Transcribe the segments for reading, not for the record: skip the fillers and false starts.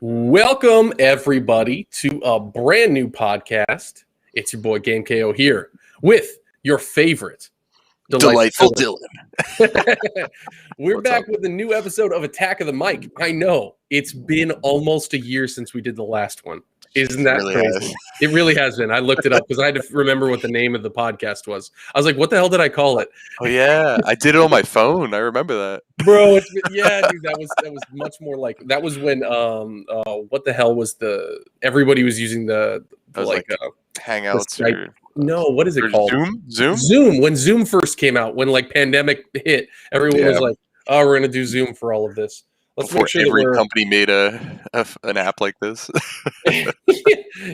Welcome, everybody, to a brand new podcast. It's your boy Game KO here with your favorite Delightful Dylan. We're What's back up? with a new episode of Attack of the Mic. I know it's been almost a year since we did the last one. Isn't that really crazy? has. It really has been. I looked it up because I had to remember what the name of the podcast was. I was like, what the hell did I call it? Oh yeah, I did it on my phone. I remember that. Bro, yeah, dude, that was much more like that was when what the hell was everybody was using That was like Hangouts Skype. No, what is it or called? Zoom. Zoom. When Zoom first came out, when like pandemic hit, everyone was Yeah. like, "Oh, we're gonna do Zoom for all of this." Let's Before make sure that every we're company made an app like this.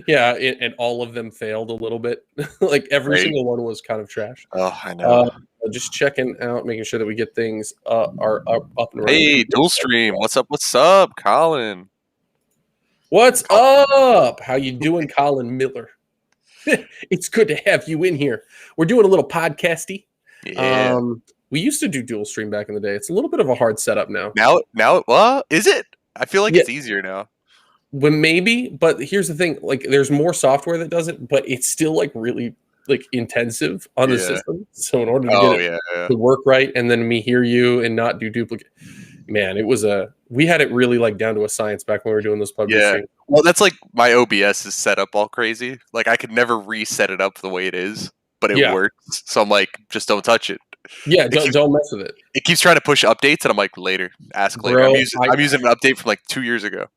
yeah, and all of them failed a little bit. Like every Right. single one was kind of trash. Oh, I know. Just checking out, making sure that we get things are up and running. Hey, Dual Stream. What's up? What's up, Colin? What's up? How you doing, Colin Miller? It's good to have you in here. We're doing a little podcasty. Yeah. We used to do dual stream back in the day. It's a little bit of a hard setup now. Now, what is it? I feel like it's easier now. When maybe, but here's the thing: like, there's more software that does it, but it's still like really like intensive on the system. So in order to get it to work right, and then me hear you and not do duplicate, man, we had it really like down to a science back when we were doing those public streams. Well, that's like my OBS is set up all crazy. Like I could never reset it up the way it is, but it works. So I'm like, just don't touch it. Yeah, don't mess with it. It keeps trying to push updates, and I'm like, later, ask later. Bro, I'm using an update from like 2 years ago.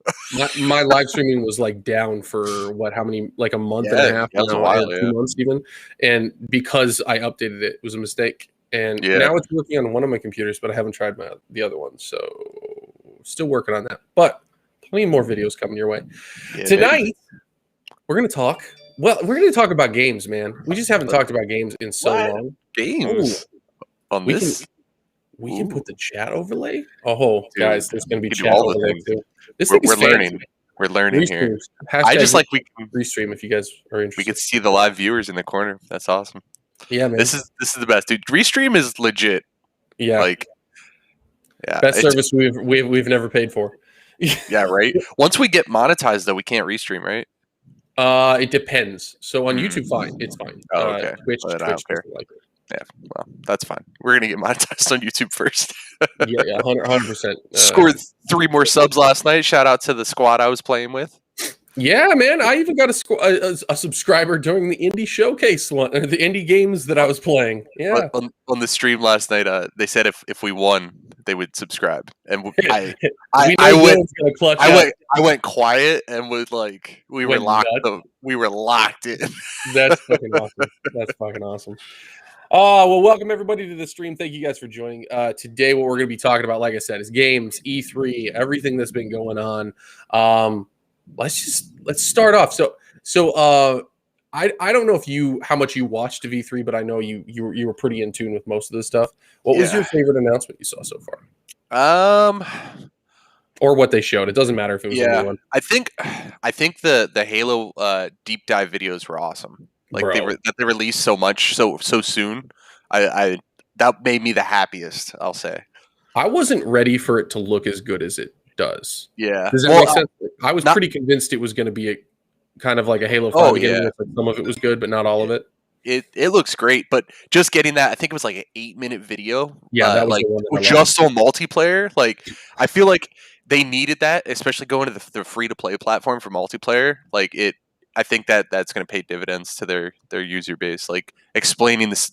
my live streaming was like down for how many, like a month and a half, that was a while, 2 months even, and because I updated it was a mistake, and Yeah. now it's working on one of my computers, but I haven't tried the other one, so still working on that. But plenty more videos coming your way. Yeah. Tonight we're gonna talk. Well, we're gonna talk about games, man. We just haven't talked about games in so long. Games on We this. We can put the chat overlay. Oh, Dude, guys, there's going to be we can chat do all the overlay things. too. This We're thing is learning. fancy. We're learning here. Hashtag I just like we restream if you guys are interested. could see the live viewers in the corner. That's awesome. Yeah, man. This is the best, dude. Restream is legit. Yeah, Like, yeah, best service we've never paid for. Yeah, right. Once we get monetized, though, we can't restream, right? It depends. So on YouTube, fine, it's fine. Oh, okay. Twitch But I don't care. doesn't like it. Yeah, well, that's fine. We're gonna get monetized on YouTube first. Yeah, 100%. Scored 3 more subs last night. Shout out to the squad I was playing with. Yeah, man. I even got a subscriber during the indie showcase one, the indie games that I was playing. Yeah, On the stream last night, they said if we won, they would subscribe, and I went quiet and was like, we were locked in. That's fucking awesome. That's fucking awesome. Well, welcome everybody to the stream. Thank you guys for joining. Today, what we're going to be talking about, like I said, is games, E3, everything that's been going on. Let's start off. So I don't know how much you watched of E3, but I know you were pretty in tune with most of this stuff. What was your favorite announcement you saw so far? Or what they showed. It doesn't matter if it was a new one. I think the Halo deep dive videos were awesome. Like they released so much so soon. I that made me the happiest, I'll say. I wasn't ready for it to look as good as it does. Yeah. Does that make sense? I was pretty convinced it was going to be a kind of like a Halo 5 again. Like some of it was good, but not all of it. It looks great, but just getting that, I think it was like an 8-minute video. Yeah, that was like the one that just on multiplayer. Like I feel like they needed that, especially going to the free to play platform for multiplayer. Like I think that's going to pay dividends to their user base. Like explaining this,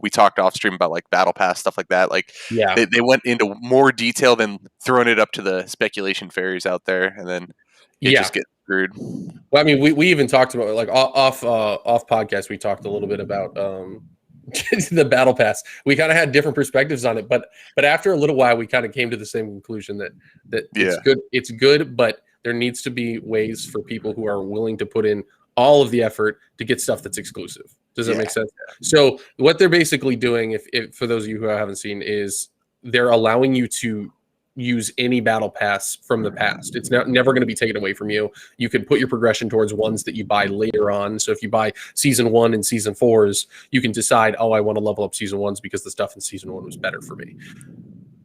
we talked off stream about like Battle Pass stuff like that. Like they went into more detail than throwing it up to the speculation fairies out there, and then just get screwed. Well, I mean, we even talked about like off podcast. We talked a little bit about the Battle Pass. We kind of had different perspectives on it, but after a little while, we kind of came to the same conclusion that it's good. It's good, but there needs to be ways for people who are willing to put in all of the effort to get stuff that's exclusive. Does that make sense? So what they're basically doing, if for those of you who haven't seen, is they're allowing you to use any battle pass from the past. It's never going to be taken away from you. You can put your progression towards ones that you buy later on. So if you buy season 1 and season 4s, you can decide, I want to level up season 1s because the stuff in season 1 was better for me.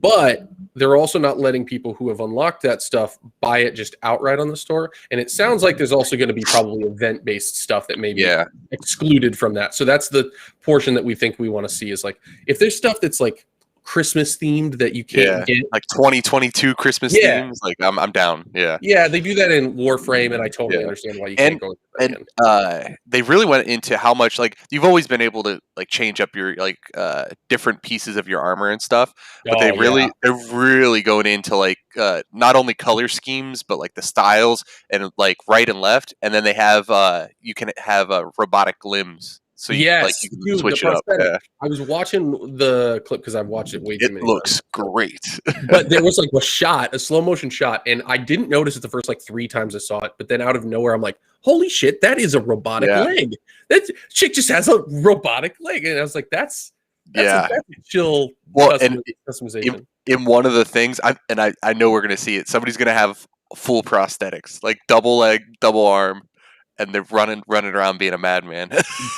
but they're also not letting people who have unlocked that stuff buy it just outright on the store. And it sounds like there's also going to be probably event-based stuff that may be excluded from that. So that's the portion that we think we want to see is like, if there's stuff that's like Christmas themed that you can't get, like 2022 Christmas themes, like I'm down. Yeah, they do that in Warframe, and I totally understand why you can't go into that again. They really went into how much, like, you've always been able to like change up your like different pieces of your armor and stuff, but they're really going into like not only color schemes but like the styles and like right and left, and then they have you can have robotic limbs. So you can switch it up. Yeah. I was watching the clip because I've watched it way too many times. It looks great. But there was like a slow motion shot, and I didn't notice it the first like 3 times I saw it. But then out of nowhere, I'm like, holy shit, that is a robotic leg. That chick just has a robotic leg. And I was like, that's a chill customization. In one of the things, I know we're going to see it. Somebody's going to have full prosthetics, like double leg, double arm. And they're running around being a madman.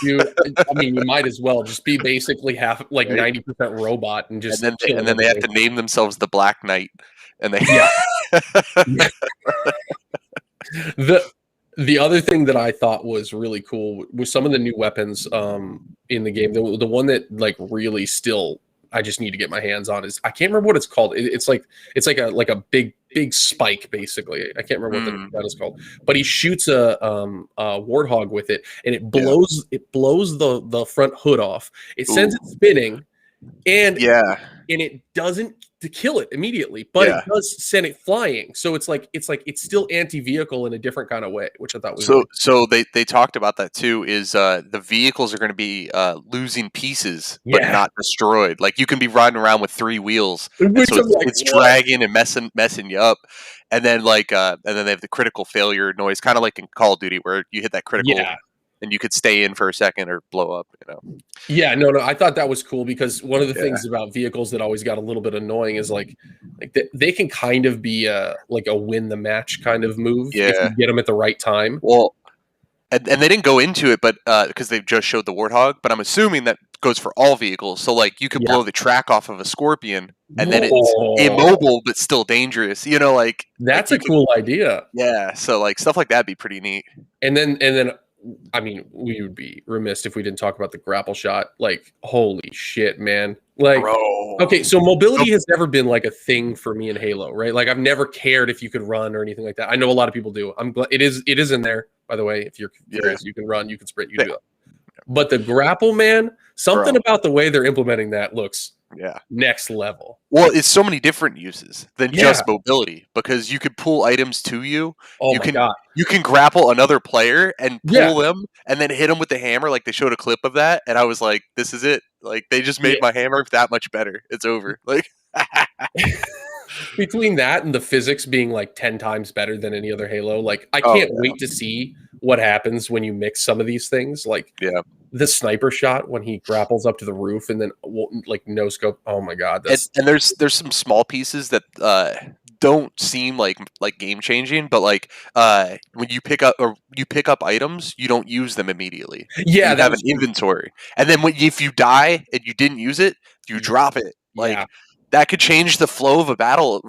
Dude, I mean, you might as well just be basically 90% robot and just. And then they have to name themselves the Black Knight, and they. The other thing that I thought was really cool was some of the new weapons in the game. The one that like really still I just need to get my hands on is I can't remember what it's called. It's like a big spike basically. I can't remember what that is called. But he shoots a warthog with it, and it blows the front hood off. It sends it spinning, and it doesn't to kill it immediately, but it does send it flying. So it's still anti-vehicle in a different kind of way, which I thought was so they talked about that too. Is the vehicles are going to be losing pieces but not destroyed. Like you can be riding around with 3 wheels, so it's dragging and messing you up. And then and then they have the critical failure noise, kind of like in Call of Duty, where you hit that critical. And you could stay in for a second or blow up, Yeah, no, I thought that was cool because one of the things about vehicles that always got a little bit annoying is like they can kind of be like a win the match kind of move if you get them at the right time. Well, and they didn't go into it, but because they just showed the Warthog, but I'm assuming that goes for all vehicles. So like you could blow the track off of a Scorpion, and then it's immobile but still dangerous. Like that's a cool idea. Yeah, so like stuff like that'd be pretty neat. And then. I mean, we would be remiss if we didn't talk about the grapple shot. Like, holy shit, man. Like, okay, so mobility has never been like a thing for me in Halo, right? Like, I've never cared if you could run or anything like that. I know a lot of people do. I'm glad it is in there, by the way. If you're curious, you can run, you can sprint, you can do that. But the grapple, man, something about the way they're implementing that looks next level. Well, it's so many different uses than just mobility, because you could pull items to you. You can grapple another player and pull them and then hit them with the hammer. Like they showed a clip of that, and I was like, this is it. Like they just made my hammer that much better. It's over. Like between that and the physics being like 10 times better than any other Halo, like I can't wait to see what happens when you mix some of these things. Like the sniper shot when he grapples up to the roof and then like no scope. Oh my god! And there's some small pieces that don't seem like game changing, but like when you pick up items, you don't use them immediately. Yeah, you have an inventory, and then if you die and you didn't use it, you drop it. Like that could change the flow of a battle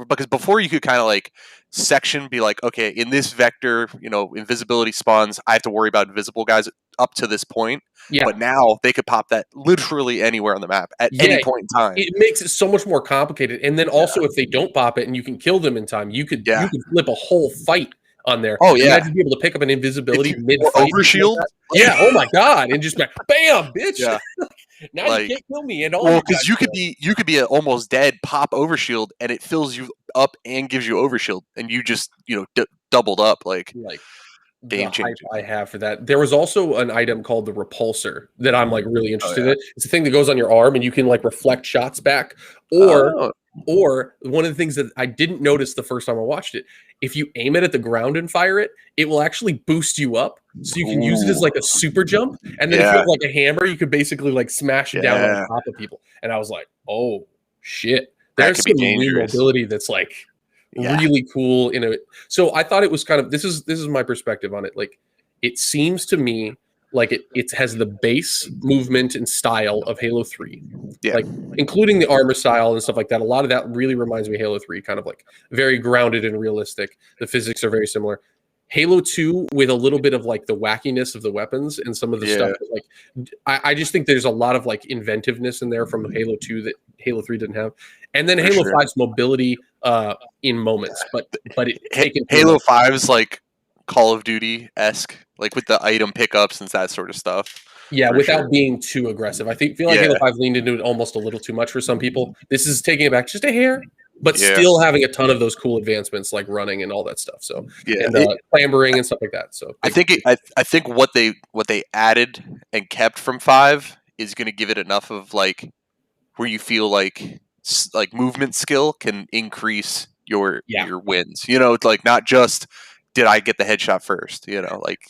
because before you could kind of like section be like, okay, in this vector, invisibility spawns, I have to worry about invisible guys up to this point. But now they could pop that literally anywhere on the map at any point in time. It makes it so much more complicated. And then also if they don't pop it and you can kill them in time, you could flip a whole fight on there. Oh yeah, imagine be able to pick up an invisibility mid-fight. Overshield. Yeah. Oh my god! And just like, bam, bitch. Yeah. Now you can't kill me. And because you could be almost dead, pop overshield, and it fills you up and gives you overshield, and you just doubled up like game changer. I have for that. There was also an item called the repulsor that I'm like really interested in. It's a thing that goes on your arm, and you can like reflect shots back, or one of the things that I didn't notice the first time I watched it, if you aim it at the ground and fire it, it will actually boost you up. So you can use it as like a super jump. And then if you have like a hammer, you could basically like smash it down on top of people. And I was like, oh shit. There's some new mobility that's like really cool in it. So I thought it was kind of this is my perspective on it. Like it seems to me like it has the base movement and style of Halo 3. Yeah. Like including the armor style and stuff like that. A lot of that really reminds me of Halo 3, kind of like very grounded and realistic. The physics are very similar. Halo 2 with a little bit of like the wackiness of the weapons and some of the stuff that, like I just think there's a lot of like inventiveness in there from Halo 2 that Halo 3 didn't have. And then Halo 5's mobility in moments, but Halo 5's like Call of Duty-esque, like with the item pickups and that sort of stuff. Yeah, without being too aggressive. I feel like Halo 5 leaned into it almost a little too much for some people. This is taking it back just a hair, but still having a ton of those cool advancements like running and all that stuff. So and clambering and stuff like that. So I think what they added and kept from 5 is going to give it enough of like where you feel like movement skill can increase your wins. You know, it's like not just did I get the headshot first, you know, like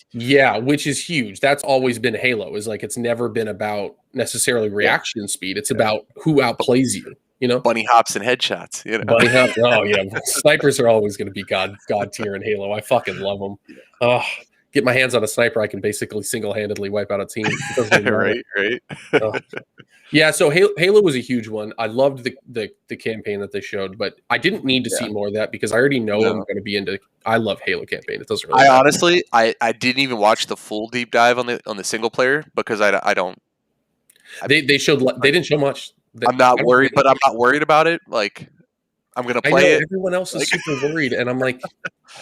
which is huge. That's always been Halo, is like it's never been about necessarily reaction speed. It's about who outplays you, you know? Bunny hops and headshots, you know. Bunny hops. Oh yeah. Snipers are always going to be god tier in Halo. I fucking love them. Oh, get my hands on a sniper, I can basically single-handedly wipe out a team. Right. Yeah, so Halo was a huge one. I loved the campaign that they showed, but I didn't need to see more of that because I already know I'm going to be into. I love Halo campaign. It doesn't really. Honestly, I didn't even watch the full deep dive on the single player because I don't. They didn't show much. I'm not worried, but I'm not worried about it. Like I'm gonna play it. Everyone else is super worried, and I'm like,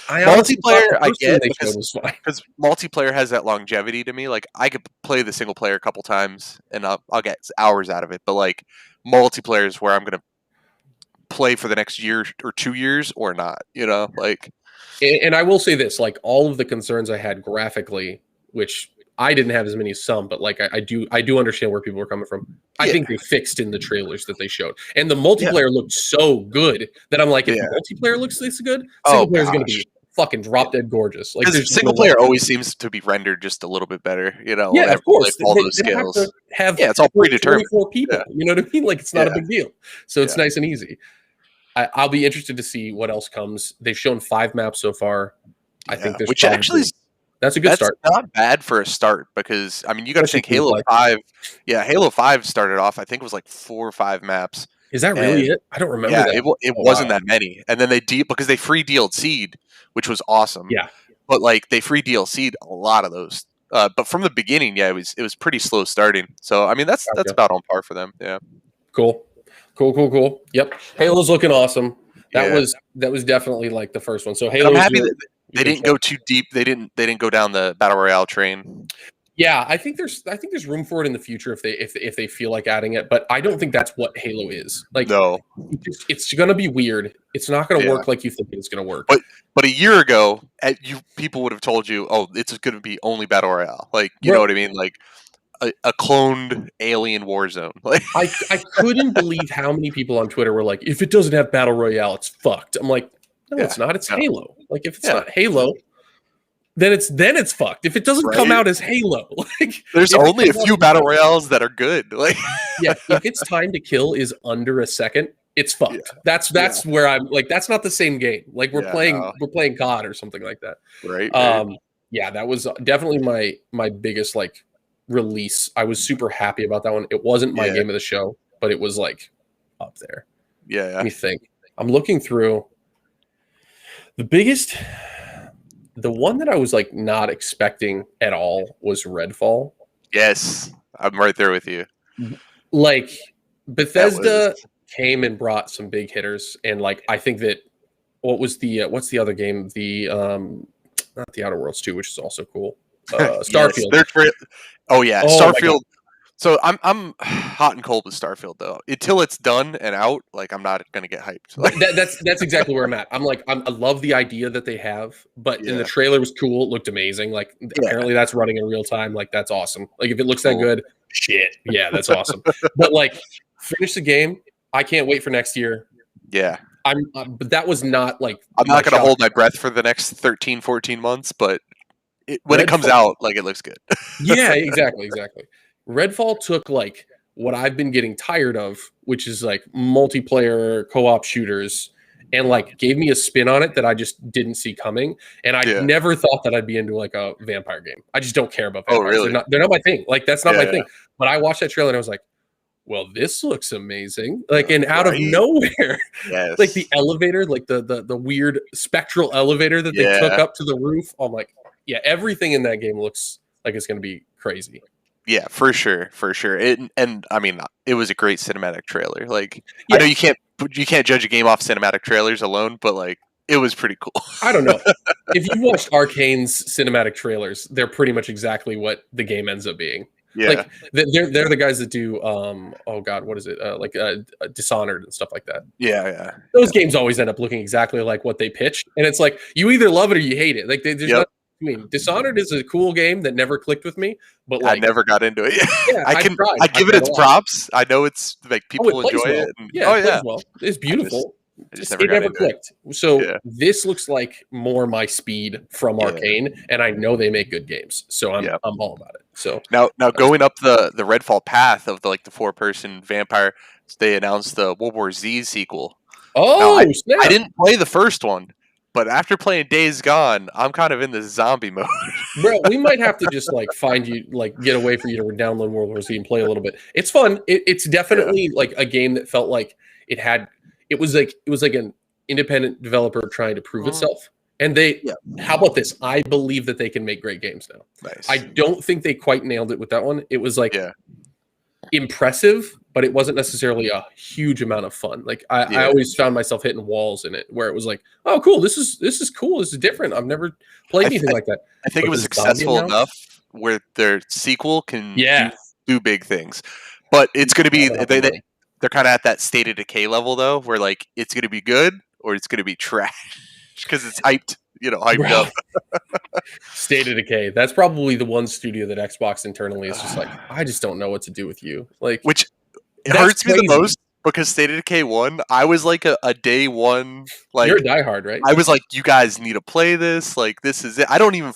multiplayer. I get because multiplayer has that longevity to me. Like I could play the single player a couple times, and I'll get hours out of it. But like multiplayer is where I'm gonna play for the next year or 2 years or not. You know, like. And I will say this: like all of the concerns I had graphically, which I didn't have as many as some, but like I do understand where people were coming from. I think they fixed in the trailers that they showed, and the multiplayer looked so good that I'm like, if multiplayer looks this good, single player is going to be fucking drop dead gorgeous. Like single player always seems to be rendered just a little bit better, you know. Yeah, of course. All those scales. It's all predetermined. 24 people, you know what I mean? Like it's not a big deal, so it's nice and easy. I'll be interested to see what else comes. They've shown 5 maps so far. I think there's which actually. That's a good start. Not bad for a start because I mean you got to think Halo 5. Yeah, Halo 5 started off. I think it was like 4 or 5 maps. Is that really it? I don't remember. Yeah, that. it wasn't that many. And then because they free DLC'd, which was awesome. Yeah, but like they free DLC'd a lot of those. But from the beginning, it was pretty slow starting. So I mean that's about on par for them. Yeah. Cool. Yep, Halo's looking awesome. That was definitely like the first one. So Halo. I'm happy that they didn't go too deep. They didn't go down the battle royale train. Yeah, I think there's room for it in the future if they feel like adding it, but I don't think that's what Halo is. Like, no, it's gonna be weird. It's not gonna work like you think it's gonna work. But a year ago, people would have told you, oh, it's gonna be only battle royale. Like, you know what I mean? Like a cloned alien war zone. Like, I couldn't believe how many people on Twitter were like, if it doesn't have battle royale, it's fucked. I'm like, no, it's not. It's Halo. Like, if it's not Halo, then it's fucked. If it doesn't come out as Halo, like there's only a few battle royales that are good. Like, if its time to kill is under a second, it's fucked. That's where I'm like, that's not the same game. Like we're playing COD or something like that. Right. Yeah, that was definitely my biggest like release. I was super happy about that one. It wasn't my game of the show, but it was like up there. Yeah. Let me think. I'm looking through the one that I was like not expecting at all was Redfall. Yes, I'm right there with you. Like Bethesda came and brought some big hitters, and like I think that what's the other game? The not the Outer Worlds 2, which is also cool. Starfield. Starfield. So I'm hot and cold with Starfield though. Until it's done and out, like I'm not gonna get hyped. That's exactly where I'm at. I'm like I love the idea that they have, but in the trailer was cool. It looked amazing. Like apparently that's running in real time. Like that's awesome. Like if it looks that good, shit, yeah, that's awesome. But like finish the game. I can't wait for next year. Yeah, but that was not like I'm not gonna hold my breath for the next 13, 14 months, but when it comes out, like it looks good. Yeah, exactly. Redfall took like what I've been getting tired of, which is like multiplayer co-op shooters, and like gave me a spin on it that I just didn't see coming. And I Yeah. never thought that I'd be into like a vampire game. I just don't care about Oh, vampires. really? They're not my thing. Like that's not my Yeah. thing. But I watched that trailer and I was like, well, this looks amazing. Like, and out of Right? nowhere, Yes. like the elevator, like the weird spectral elevator that they took Yeah. up to the roof. I'm like, yeah, everything in that game looks like it's gonna be crazy. Yeah, for sure, for sure. And I mean, it was a great cinematic trailer. Like, Yeah. I know you can't judge a game off cinematic trailers alone, but like, it was pretty cool. I don't know. If you watched Arcane's cinematic trailers, they're pretty much exactly what the game ends up being. Yeah, Like they're the guys that do oh god, what is it? Dishonored and stuff like that. yeah. Those games always end up looking exactly like what they pitched, and it's like you either love it or you hate it. Like there's Yep. not. I mean, Dishonored is a cool game that never clicked with me, but I like never got into it. yeah, I give it tried its a lot. props. I know it's like Oh, people it plays enjoy well. it. And, Yeah, oh it yeah, plays well. It's beautiful. I just It never got never into it. clicked. So Yeah. this looks like more my speed from Yeah. Arcane, and I know they make good games, so I'm Yeah. all about it. So Now going up the Redfall path of the 4-person vampire, they announced the World War Z sequel. oh snap! I didn't play the first one, but after playing Days Gone, I'm kind of in the zombie mode. Bro, we might have to just like find you, like get away for you to download World War Z and play a little bit. It's fun. It's definitely like a game that felt like it was like an independent developer trying to prove itself. And how about this? I believe that they can make great games now. Nice. I don't think they quite nailed it with that one. It was like Yeah. impressive, but it wasn't necessarily a huge amount of fun. Like I Yeah. always found myself hitting walls in it where it was like, oh cool, this is cool, this is different. I've never played anything like that. I think But it was the zombie successful amounts? enough where their sequel can Yeah. do big things. But it's going to be Yeah, that'll be they're kind of at that State of Decay level though, where like it's going to be good or it's going to be trash because it's hyped Bro. up. State of Decay. That's probably the one studio that Xbox internally is just like, I just don't know what to do with you. Like, Which it That's hurts me the crazy. most because State of Decay 1, I was like a day one, like you're a diehard, right? I was like, you guys need to play this. Like, this is it. I don't even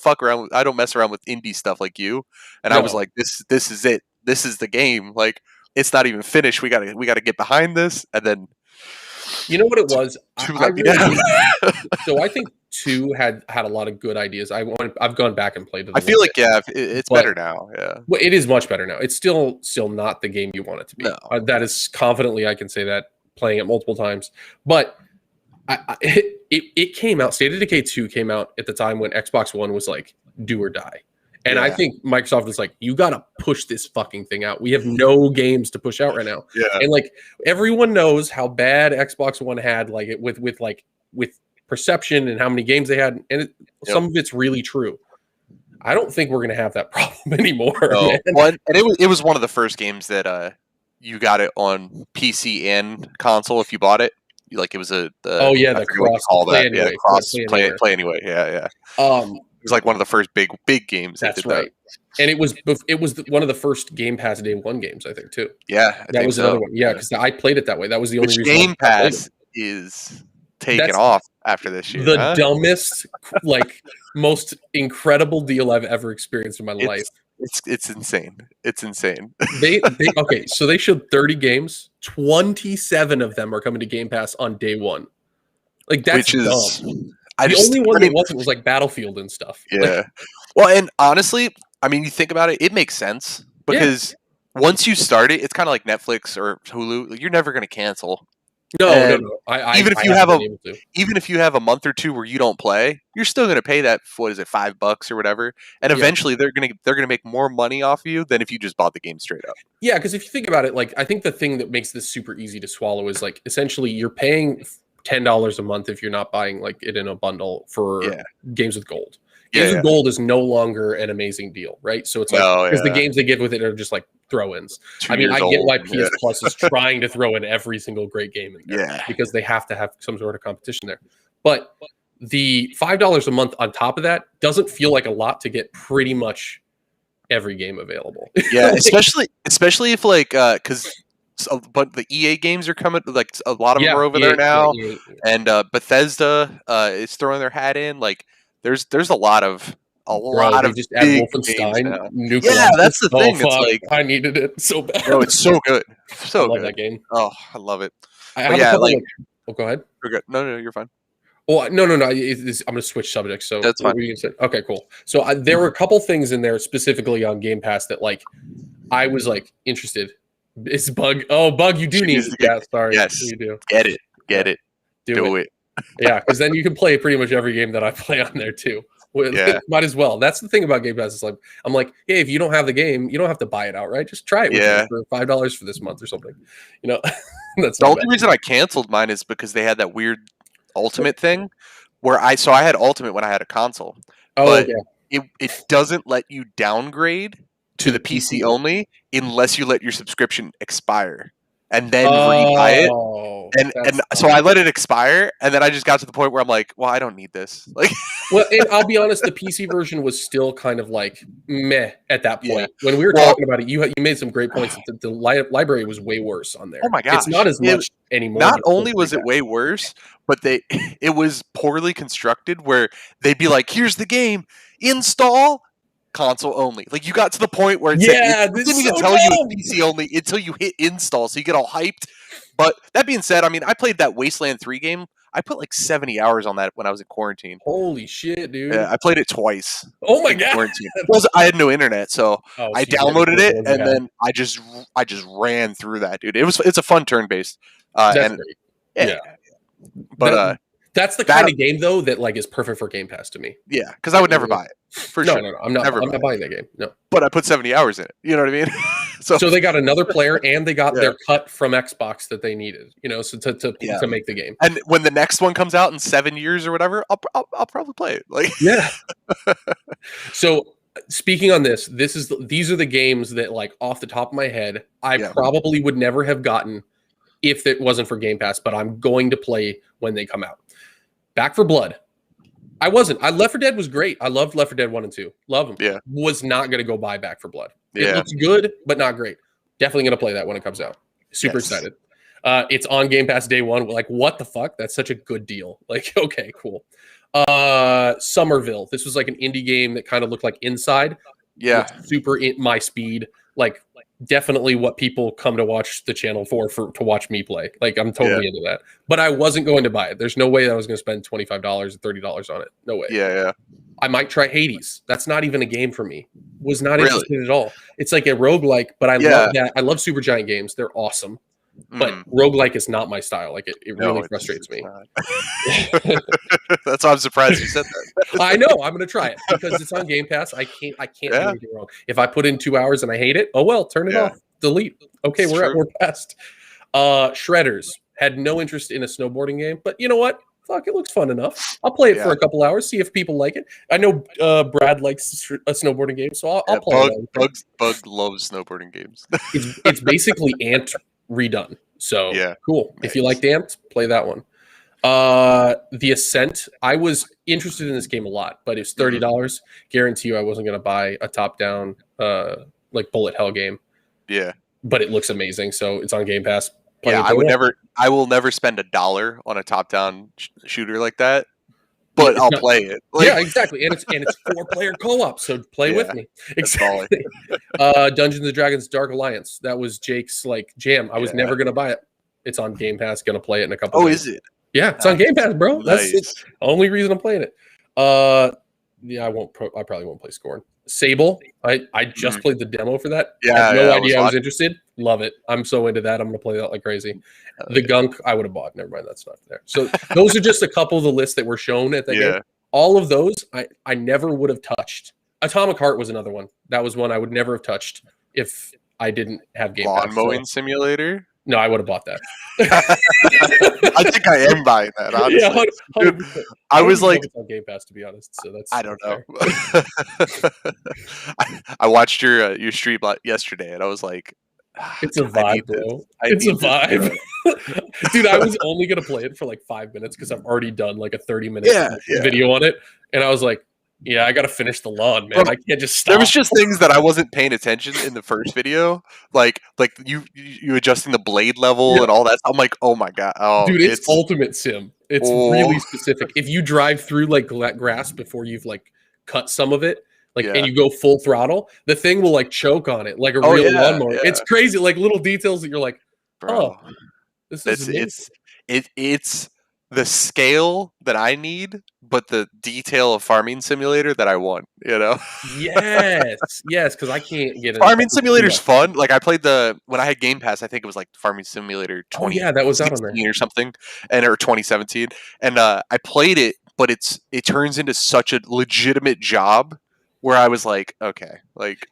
I don't mess around with indie stuff like you. And I was No. like, this is it. This is the game. Like, it's not even finished. We gotta get behind this. And then You know what it was? two I let me really- down. so I think 2 had a lot of good ideas. I've gone back and played it. I feel like it's But- better now. Yeah. Well, it is much better now. It's still not the game you want it to be. No. That is confidently, I can say that playing it multiple times. But it came out. State of Decay 2 came out at the time when Xbox One was like do or die. And I Yeah. think Microsoft was like, you got to push this fucking thing out. We have no games to push out right now. Yeah. And like everyone knows how bad Xbox One had, like it with perception and how many games they had, and some of it's really true. I don't think we're gonna have that problem anymore. No. Man. Well, and it was one of the first games that you got it on PC and console if you bought it. Like it was I the forget what you cross call play that. anyway. Yeah, cross Play play anyway. Yeah. It was like one of the first big games. that That's did that. right. And it was one of the first Game Pass Day 1 games, I think, too. Yeah, I That think was so. another one. Yeah, because I played it that way. That was the only Which reason. Game I played Pass is it. taken That's off after this year. the huh? dumbest, like most incredible deal I've ever experienced in my life. It's insane. It's insane. They okay, so they showed 30 games. 27 of them are coming to Game Pass on day 1. Like that's Which is dumb. I The just, only one I mean, that wasn't was like Battlefield and stuff. Like, yeah. Well, and honestly, I mean, you think about it, it makes sense because once you start it, it's kind of like Netflix or Hulu. You're never going to cancel. no. Even if I you haven't have been able to. Even if you have a month or two where you don't play, you're still going to pay that. What is it, $5 or whatever? And Yeah. eventually, they're gonna make more money off of you than if you just bought the game straight up. Yeah, because if you think about it, like I think the thing that makes this super easy to swallow is like essentially you're paying $10 a month if you're not buying like it in a bundle for games with gold. Games with gold is no longer an amazing deal, right? So it's like because the games they give with it are just like throw-ins. I mean, I get why PS Plus is trying to throw in every single great game in there because they have to have some sort of competition there. But the $5 a month on top of that doesn't feel like a lot to get pretty much every game available. Yeah, especially if like because but the EA games are coming, like a lot of them are over there now, and Bethesda is throwing their hat in. Like there's a lot of just add big Wolfenstein. Yeah, that's the thing. It's like I needed it so bad. No, it's so good, so I love good. that game. Oh, I love it. I have yeah, a couple like go ahead. Forget. No, you're fine. Well, no. I'm going to switch subjects. So That's fine. Okay, cool. So there were a couple things in there specifically on Game Pass that like I was like interested. It's Bug. Oh, Bug, you do She need needs it. to get- Yeah, sorry. Yes. You do. Get it. Do it. Yeah, because then you can play pretty much every game that I play on there too. Well, Yeah. Might as well. That's the thing about Game Pass. Is like I'm like, hey, if you don't have the game, you don't have to buy it outright. Just try it with Yeah. me for $5 for this month or something. You know, that's The not only bad. reason I canceled mine is because they had that weird Ultimate thing where I had Ultimate when I had a console, Oh, but okay. it doesn't let you downgrade to the PC only unless you let your subscription expire and then rebuy it. Oh, And so I let it expire, and then I just got to the point where I'm like, well, I don't need this. Like, Well, and I'll be honest, the PC version was still kind of like meh at that point. Yeah. When we were Well- talking about it, you made some great points. The library was way worse on there. Oh my It's not gosh. as much anymore. not but still only was pretty it way worse, but it was poorly constructed where they'd be like, here's the game, install console only. Like, you got to the point where it Yeah, said, it this didn't is even so tell you dumb. it's PC only until you hit install, so you get all hyped. But that being said, I mean, I played that Wasteland 3 game. I put like 70 hours on that when I was in quarantine. Holy shit, dude. Yeah, I played it twice. Oh my in god. quarantine. Well, I had no internet, so Oh, I so you downloaded did it, and then I just ran through that, dude. It's a fun turn based. That's And great. yeah. But That's the kind of game though that like is perfect for Game Pass to me. yeah, because I would never buy it for No, sure. no, I'm not. Never I'm not buying that game. No. But I put 70 hours in it. You know what I mean? so So they got another player and they got Yeah. their cut from Xbox that they needed. You know, so Yeah. to make the game. and when the next one comes out in 7 years or whatever, I'll probably play it. Like, Yeah. So speaking on this, these are the games that like off the top of my head, I Yeah. probably would never have gotten if it wasn't for Game Pass, but I'm going to play when they come out. Back for Blood. Left 4 Dead was great. I loved Left 4 Dead 1 and 2. Love them. Yeah. Was not going to go buy Back for Blood. It Yeah. looks good, but not great. Definitely going to play that when it comes out. Super Yes. excited. It's on Game Pass day one. Like, what the fuck? That's such a good deal. Like, okay, cool. Somerville. This was like an indie game that kind of looked like Inside. yeah, It's super in my speed. Like, definitely what people come to watch the channel for to watch me play. Like, I'm totally into that. But I wasn't going to buy it. There's no way that I was going to spend $25 or $30 on it. No way. yeah. I might try Hades. That's not even a game for me. Was not Really? interested at all. It's like a roguelike, but I Yeah. love that. I love Super Giant games. They're awesome. But Mm. roguelike is not my style. Like it No, really it's frustrates me. not. That's why I'm surprised you said that. I know. I'm gonna try it because it's on Game Pass. I can't do Yeah. anything wrong. If I put in 2 hours and I hate it, oh well, turn it Yeah. off. Delete. Okay, It's we're true. past. Shredders had no interest in a snowboarding game, but you know what? Fuck, it looks fun enough. I'll play it for Yeah. a couple hours, see if people like it. I know Brad likes a snowboarding game, so I'll Yeah, play it. Bug loves snowboarding games. It's basically Ant redone. So Yeah. cool. If you Nice. like Ant, play that one. The Ascent. I was interested in this game a lot, but it's $30. Guarantee you I wasn't gonna buy a top-down like bullet hell game. Yeah. But it looks amazing, so it's on Game Pass. Play Yeah, it I would day never. I will never spend $1 on a top-down shooter like that. But it's I'll not- play it. one. Yeah, exactly. And it's 4-player co-op, so play with Yeah, me. that's baller. Exactly. Dungeons and Dragons Dark Alliance. That was Jake's like jam. I was Yeah. never gonna buy it. It's on Game Pass. Gonna play it in a couple. Oh, days. is it? Yeah, it's on Game Pass, bro. That's the Nice. only reason I'm playing it. Yeah, I probably won't play Scorn. Sable. I just played the demo for that. Yeah, I had no yeah, I idea I was watching. interested. Love it. I'm so into that. I'm gonna play that like crazy. The Gunk I would have bought. Never mind, that's not there. So those are just a couple of the lists that were shown at that Yeah. game. All of those I never would have touched. Atomic Heart was another one. That was one I would never have touched if I didn't have Game Lawn Pass. mowing simulator. No, I would have bought that. I think I am buying that. Honestly. Yeah, 100%. I was don't even know like, if it's on Game Pass to be honest. So that's I don't know. fair. I watched your stream yesterday, and I was like, It's a I need vibe, this. bro. I It's a need this, vibe. Dude, I was only gonna play it for like 5 minutes because I've already done like a 30-minute Yeah. video on it, and I was like, "Yeah, I gotta finish the lawn, man. Bro, I can't just stop." There was just things that I wasn't paying attention in the first video, like you adjusting the blade level Yeah. and all that. I'm like, oh my god, oh, Dude, it's ultimate sim. It's Oh. really specific. If you drive through like grass before you've like cut some of it, like Yeah. and you go full throttle, the thing will like choke on it like a Oh, real yeah, lawnmower. yeah. It's crazy, like little details that you're like, bro. "Oh, this is amazing." It's the scale that I need, but the detail of Farming Simulator that I want. Yes, because I can't get into Farming too Simulator's much. fun. Like I played when I had Game Pass, I think it was like Farming Simulator Oh yeah, that was out on there. 2016 or something, or 2017, and I played it, but it turns into such a legitimate job where I was like, okay, like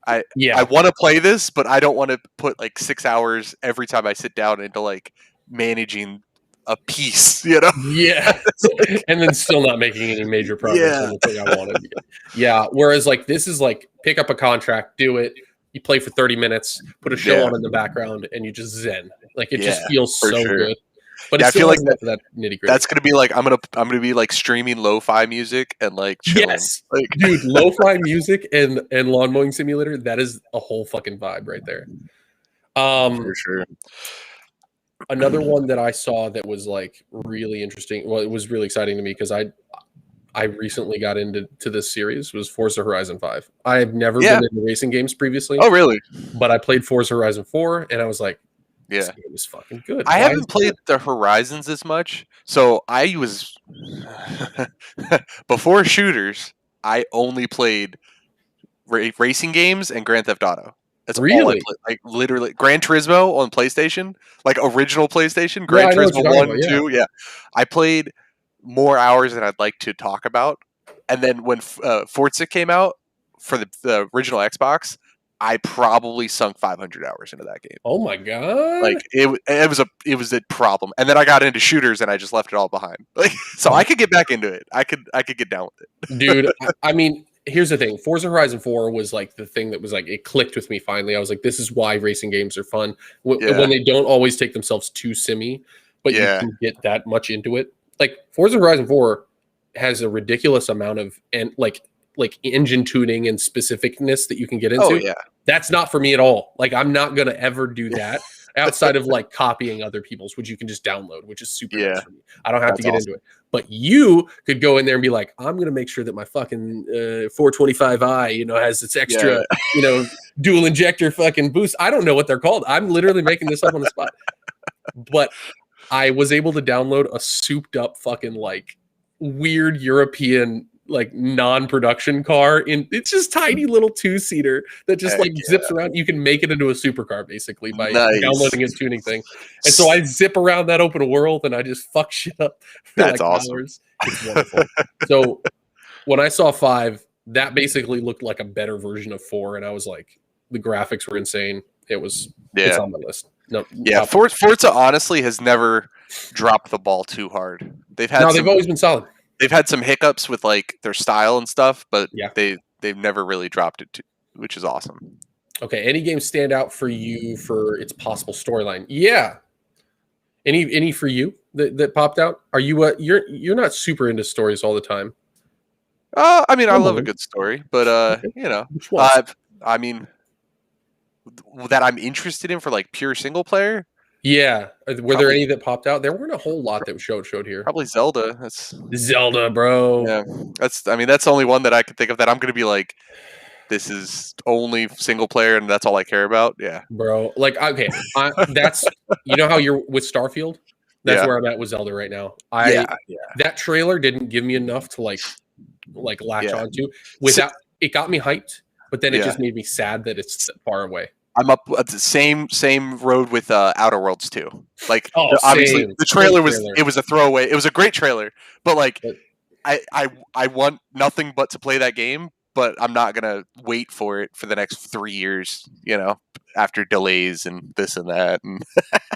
I Yeah, want to play this, but I don't want to put like 6 hours every time I sit down into like managing a piece. yeah, It's like, and then still not making any major progress on yeah, the thing I wanted. Yeah, whereas like this is like pick up a contract, do it. You play for 30 minutes, put a show yeah, on in the background, and you just zen. Like it just yeah, feels for so sure. good. But it Yeah, I still feel like has enough of that nitty gritty. that's gonna be like I'm gonna be like streaming lo-fi music and like chilling. Yes, Like dude, lo-fi music and lawn mowing simulator, that is a whole fucking vibe right there. for sure. Another one that I saw that was like really interesting. Well, it was really exciting to me because I recently got into this series was Forza Horizon 5. I have never Yeah. been into racing games previously, Oh, really? but I played Forza Horizon 4 and I was like, this Yeah. game is fucking good. I Why is haven't it played good? the Horizons as much, so I was before shooters. I only played racing games and Grand Theft Auto. That's all I Really? played. Like literally, Gran Turismo on PlayStation, like original PlayStation, Yeah, Gran I know what you're Turismo talking One, about. Yeah. 2. Yeah, I played more hours than I'd like to talk about. And then when Forza came out for the original Xbox, I probably sunk 500 hours into that game. Oh my god. Like it was a problem. And then I got into shooters and I just left it all behind. Like so I could get back into it. I could get down with it. Dude, I mean, here's the thing. Forza Horizon 4 was like the thing that was like it clicked with me finally. I was like, this is why racing games are fun. Yeah. When they don't always take themselves too simmy, but you Yeah. can get that much into it. Like Forza Horizon 4 has a ridiculous amount of and like engine tuning and specificness that you can get into. Oh yeah. That's not for me at all. Like I'm not gonna ever do that outside of like copying other people's, which you can just download, which is super Yeah. nice for me. I don't have to That's get awesome. into it. But you could go in there and be like, I'm gonna make sure that my fucking 425i, has its extra, dual injector fucking boost. I don't know what they're called. I'm literally making this up on the spot. But I was able to download a souped up fucking like weird European like non-production car in it's just tiny little two-seater that just Heck like zips around. You can make it into a supercar basically by Nice. downloading a tuning thing. And so I zip around that open world and I just fuck shit up for That's like awesome. hours. It's wonderful. So when I saw 5, that basically looked like a better version of 4, and I was like, the graphics were insane. It's Yeah. on my list. No, Yeah. Forza honestly has never dropped the ball too hard. They've always been solid. They've had some hiccups with like their style and stuff, but Yeah. they've never really dropped it, which is awesome. Okay, any games stand out for you for its possible storyline? Yeah. Any for you that popped out? Are you you're not super into stories all the time? I mean, I love a Normally. good story, but Okay. Which ones? I mean, that I'm interested in for like pure single player, Yeah. Were there Probably- any that popped out? There weren't a whole lot that showed here. probably Zelda. That's Zelda, bro. yeah. That's the only one that I could think of that I'm gonna be like, this is only single player and that's all I care about. Yeah. Bro. Like, okay. That's how you're with Starfield? That's Yeah. where I'm at with Zelda right now. Yeah. That trailer didn't give me enough to like latch Yeah. onto. Without it got me hyped, but then it Yeah. just made me sad that it's far away. I'm up at the same road with Outer Worlds 2. Like Oh, obviously same. the trailer Great was trailer. it was a throwaway. It was a great trailer, but like But- I want nothing but to play that game, but I'm not gonna wait for it for the next 3 years. After delays and this and that. And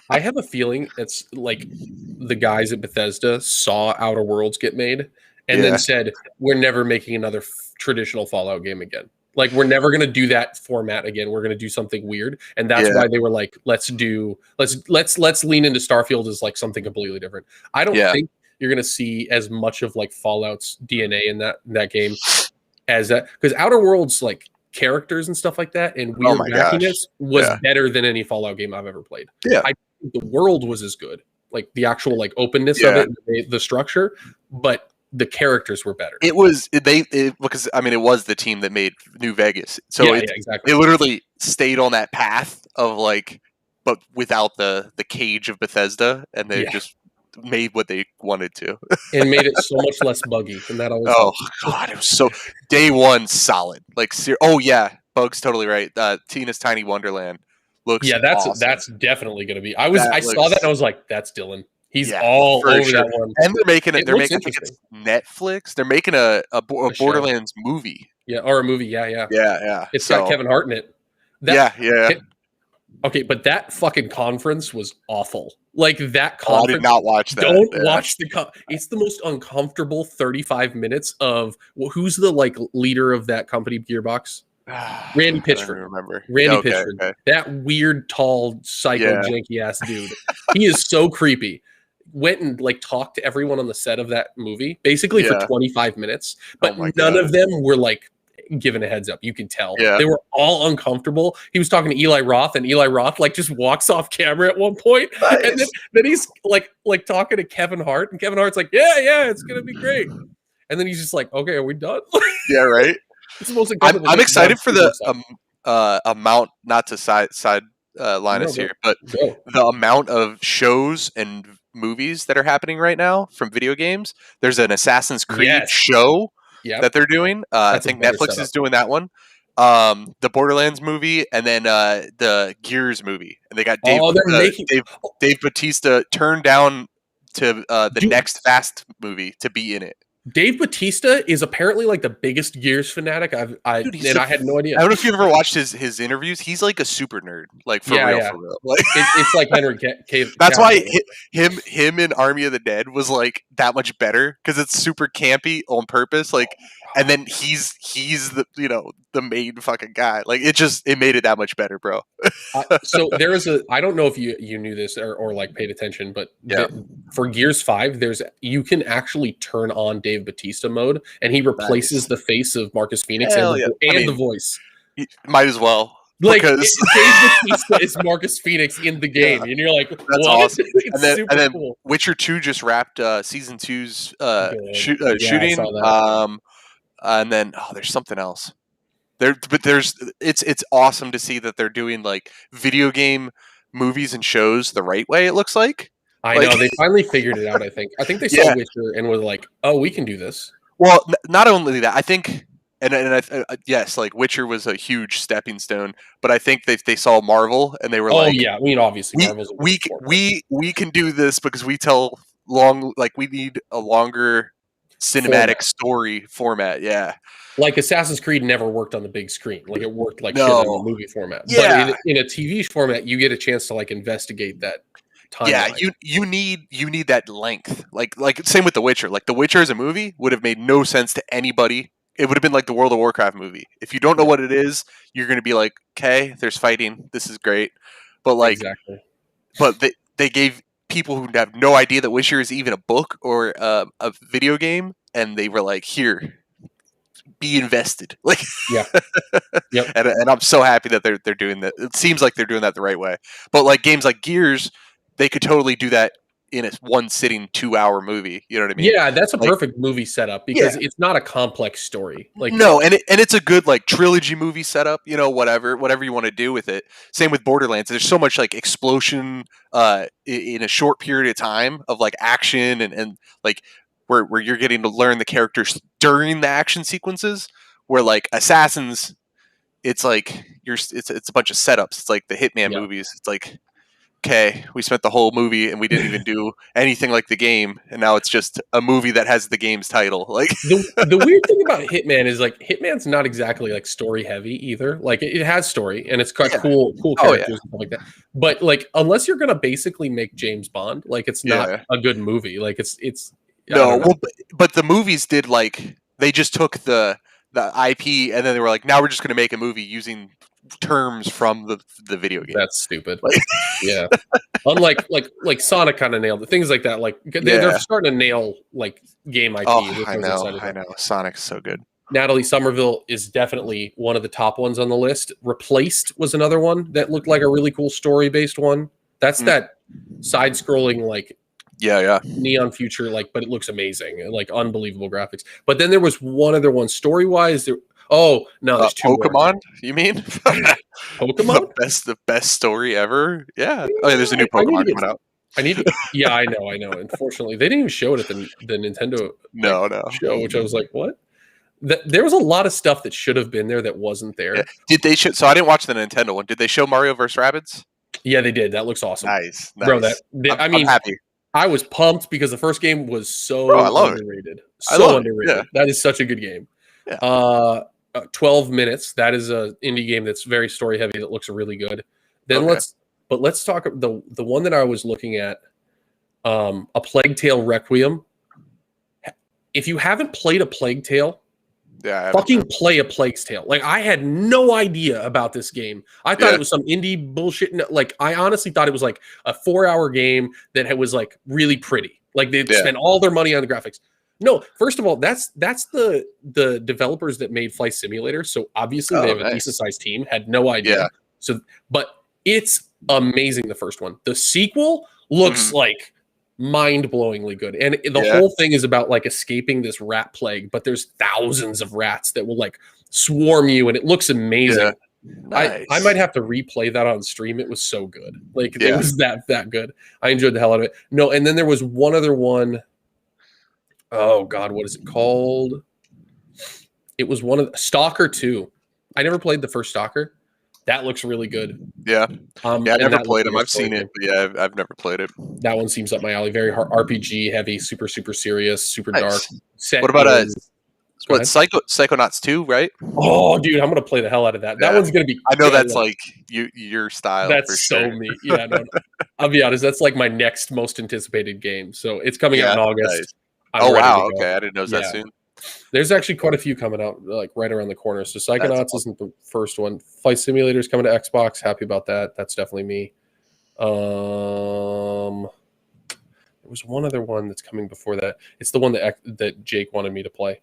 I have a feeling it's like the guys at Bethesda saw Outer Worlds get made and Yeah. then said, "We're never making another traditional Fallout game again. Like we're never going to do that format again. We're going to do something weird." And that's Yeah. why they were like, "Let's lean into Starfield as like something completely different." I don't Yeah. think you're going to see as much of like Fallout's DNA in that game as that, because Outer Worlds like characters and stuff like that and weird my gosh. wackiness was Yeah. better than any Fallout game I've ever played. Yeah. I think the world was as good, like the actual like openness Yeah. of it, the structure, but the characters were better. because I mean it was the team that made New Vegas, so yeah, exactly. it literally stayed on that path of like, but without the cage of Bethesda, and they Yeah. just made what they wanted to. and made it so much less buggy, and that always Oh helps. god, it was so day one solid. Like oh yeah, Bug's totally right. Tina's Tiny Wonderland looks Yeah, awesome. that's definitely going to be. I saw that and I was like, that's Dylan. He's all over that one. And they're making it. It They're looks making. I think it's interesting. Netflix. They're making a show. Borderlands movie. Yeah, or a movie. Yeah. Yeah. It's got Kevin Hart in it. Yeah. Okay, but that fucking conference was awful. Like that Oh, I conference. did not watch that. Don't watch it's the most uncomfortable 35 minutes of who's the like leader of that company, Gearbox? Randy Pitchford. I don't remember. Randy Pitchford. Okay. That weird, tall, psycho, janky ass dude. He is so creepy. Went and like talked to everyone on the set of that movie, basically for 25 minutes. But none of them were like given a heads up. You can tell. They were all uncomfortable. He was talking to Eli Roth, and Eli Roth like just walks off camera at one point. Nice. And then he's like talking to Kevin Hart, and Kevin Hart's like, yeah, it's gonna be great. And then he's just like, okay, are we done? Yeah, right. It's the most I'm excited for the amount, not to side Linus here, but the amount of shows and movies that are happening right now from video games. There's an Assassin's Creed show that they're doing. I think Netflix is doing that one. The Borderlands movie, and then the Gears movie. And they got Dave Bautista turned down to the next Fast movie to be in it. Dave Bautista is apparently like the biggest Gears fanatic I had no idea. I don't know if you've ever watched his interviews. He's like a super nerd, like for real. Like it's like Henry Cave. That's why him in Army of the Dead was like that much better because it's super campy on purpose. Like, and then he's the the main fucking guy. Like it made it that much better, bro. So there is I don't know if you knew this or like paid attention, but for Gears 5, you can actually turn on Dave Bautista mode, and he replaces the face of Marcus Phoenix and the voice. Might as well. Like Dave Bautista is Marcus Phoenix in the game, and you're like, that's awesome. And then cool. Witcher 2 just wrapped season 2's shooting. And then there's something else. It's awesome to see that they're doing like video game movies and shows the right way. It looks like. I know they finally figured it out. I think they saw Witcher and were like, "Oh, we can do this." Well, not only that, I think, yes, like Witcher was a huge stepping stone, but I think they saw Marvel and they were like, "Oh yeah, I mean, obviously, we can do this because we tell we need a longer cinematic story format." Yeah. Like Assassin's Creed never worked on the big screen. Like it worked like shit in the movie format. Yeah. But in a TV format, you get a chance to like investigate that timeline. Yeah, you need that length. Like same with The Witcher. Like The Witcher as a movie would have made no sense to anybody. It would have been like the World of Warcraft movie. If you don't know what it is, you're going to be like, "Okay, there's fighting. This is great." But like but they gave people who have no idea that Witcher is even a book or a video game, and they were like, "Here, be invested." Like, yep. And I'm so happy that they're doing that. It seems like they're doing that the right way. But like games like Gears, they could totally do that in a one sitting 2-hour movie. You know what I mean? Yeah, that's a perfect movie setup because it's not a complex story. Like no, and it's a good like trilogy movie setup. You know, whatever you want to do with it. Same with Borderlands. There's so much like explosion in a short period of time of like action and like. Where you're getting to learn the characters during the action sequences, where like Assassins, it's like it's a bunch of setups. It's like the Hitman movies. It's like, okay, we spent the whole movie and we didn't even do anything like the game, and now it's just a movie that has the game's title. Like the weird thing about Hitman is like Hitman's not exactly like story heavy either. Like it has story and it's got cool characters and stuff like that. But like unless you're gonna basically make James Bond, like it's not a good movie. Like it's. No, well, but the movies did like they just took the IP and then they were like, now we're just going to make a movie using terms from the video game. That's stupid. Yeah, unlike like Sonic kind of nailed it. Things like that. Like they're starting to nail like game IP. Oh, I know. Sonic's so good. Natalie Somerville is definitely one of the top ones on the list. Replaced was another one that looked like a really cool story based one. That's that side scrolling like. Yeah. Neon future, like, but it looks amazing, like unbelievable graphics. But then there was one other one, story wise. There's two Pokemon. More. You mean Pokemon? The best story ever? Yeah. Oh, yeah. There's a new Pokemon coming out. I need to, yeah, I know. Unfortunately, they didn't even show it at the Nintendo No, no. show, which I was like, what? There was a lot of stuff that should have been there that wasn't Yeah. there. Did they show? So I didn't watch the Nintendo one. Did they show Mario vs. Rabbids? Yeah, they did. That looks awesome, Nice, bro. nice. I I'm mean, happy. I was pumped because the first game was so Bro, I love it. underrated. I So love it, underrated. yeah. That is such a good game. Yeah. 12 minutes. That is a indie game that's very story heavy that looks really good. Then Okay. let's talk the one that I was looking at, A Plague Tale Requiem. If you haven't played A Plague Tale, Yeah. fucking play A Plague's Tale. Like, I had no idea about this game. I thought Yeah. it was some indie bullshit. Like, I honestly thought it was like a 4-hour game that was like really pretty. Like, they'd Yeah. spend all their money on the graphics. No, first of all, that's the developers that made Flight Simulator. So obviously they Oh, have a nice. decent sized team. Had no idea. Yeah. So, but it's amazing. The first one. The sequel looks like mind-blowingly good, and the Yeah. whole thing is about like escaping this rat plague, but there's thousands of rats that will like swarm you, and it looks amazing. Yeah. Nice. I might have to replay that on stream. It was so good. Like, Yeah. it was that good. I enjoyed the hell out of it. No, and then there was one other one. Oh God, what is it called? It was one of Stalker 2. I never played the first Stalker. That looks really good. Yeah. Yeah. I and never that played looks them. like a I've story seen game. it, but yeah, I've never played it. That one seems up my alley. Very hard, RPG heavy, super serious, super dark. Nice. Set What about is- Go what ahead. Psychonauts 2, right? Oh, dude, I'm gonna play the hell out of that. That Yeah. one's gonna be. I know yeah, that's like your style. that's for so sure. me. Yeah, no. I'll be honest. That's like my next most anticipated game. So it's coming out in Yeah, August. nice. I'm Oh ready to wow, go. okay, I didn't know it was Yeah. that soon. There's actually quite a few coming out like right around the corner. So Psychonauts That's isn't the first one. Flight Simulator's coming to Xbox. Happy about that. That's definitely me. There was one other one that's coming before that. It's the one that Jake wanted me to play.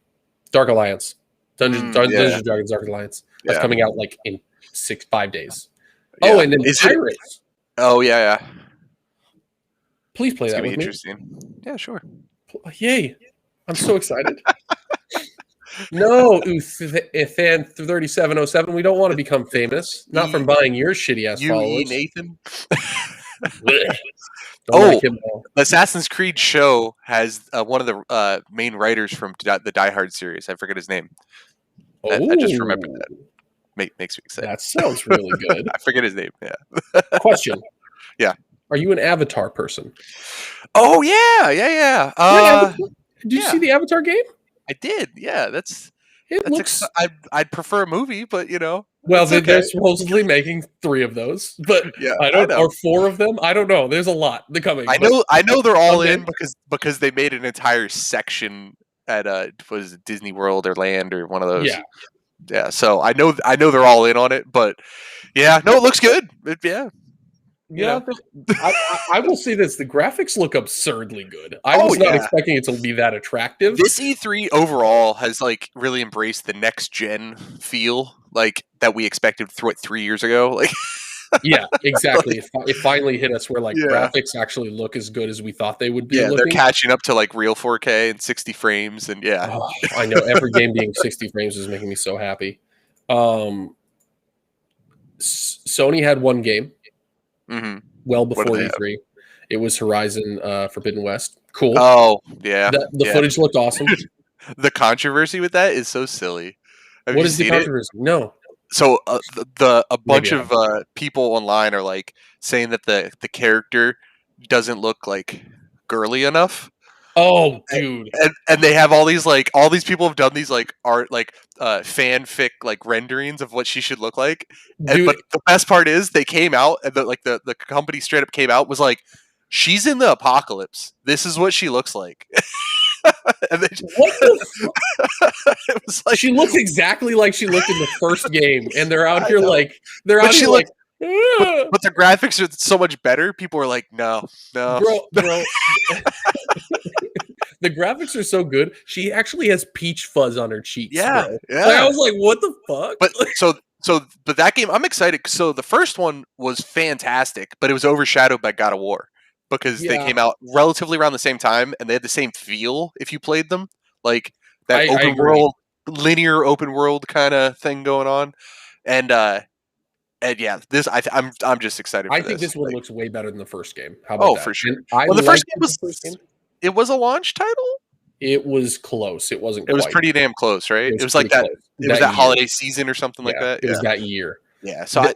Dark Alliance. Dungeons yeah. and Dragons Dark Alliance. That's Yeah. coming out like in 5 days. Yeah. Oh, and then Is it- Pirates. Oh yeah. Please play It's that gonna be with me. interesting. Yeah, sure. Yay. I'm so excited. No, Uthan 3707. We don't want to become famous. Not from buying your shitty ass You followers. Nathan. Don't Oh. like him, though. The Assassin's Creed show has one of the main writers from the Die Hard series. I forget his name. I just remembered that. Makes me excited. That sounds really good. I forget his name. Yeah. Question. Yeah. Are you an Avatar person? Oh yeah. Did you yeah. see the Avatar game? I did. Yeah, that's It looks I'd prefer a movie, but you know. well. it's okay. They're supposedly making 3 of those, but Yeah, I don't. know. Or 4 of them. I don't know. There's a lot. They're coming. I but know they're all Okay. in because they made an entire section at was it Disney World or Land or one of those. Yeah. Yeah. So I know they're all in on it, but yeah, no, it looks good. Yeah, know. I will say this: the graphics look absurdly good. I Oh, was not yeah. expecting it to be that attractive. This E3 overall has like really embraced the next gen feel like that we expected 3 years ago. Like Yeah, exactly. It finally hit us where like Yeah. graphics actually look as good as we thought they would be. yeah, they're looking. catching up to like real 4K and 60 frames and yeah. Oh, I know every game being 60 frames is making me so happy. Sony had one game hmm well What do before they have? E3. It was Horizon Forbidden West. Cool. Oh, yeah. the yeah. footage looked awesome. The controversy with that is so silly. Have What you is the seen it? controversy? No. So a bunch Maybe of people online are like saying that the character doesn't look like girly enough, Oh, dude. and they have all these people have done these like art like fanfic like renderings of what she should look like. And, Dude, but the best part is they came out and the company straight up came out was like, she's in the apocalypse. This is what she looks like. And they just, what the it was like she looks exactly like she looked in the first game, and they're out I here know. like But she like, "Ah." but the graphics are so much better. People are like, no. bro. The graphics are so good. She actually has peach fuzz on her cheeks. Yeah, bro. yeah. Like, I was like, what the fuck? But that game, I'm excited. So the first one was fantastic, but it was overshadowed by God of War because they Yeah. came out relatively around the same time and they had the same feel if you played them, like that I open agree. world, linear open world kind of thing going on. And And yeah, I'm just excited for I think this one Like, looks way better than the first game. How about that? for sure. And I Well, the first liked game the first game. it was a launch title. It was close. It wasn't It was quite. pretty damn close, right? It It was was like pretty that. close. It was that year. holiday season or something like Yeah, that. it was Yeah, that year. yeah. So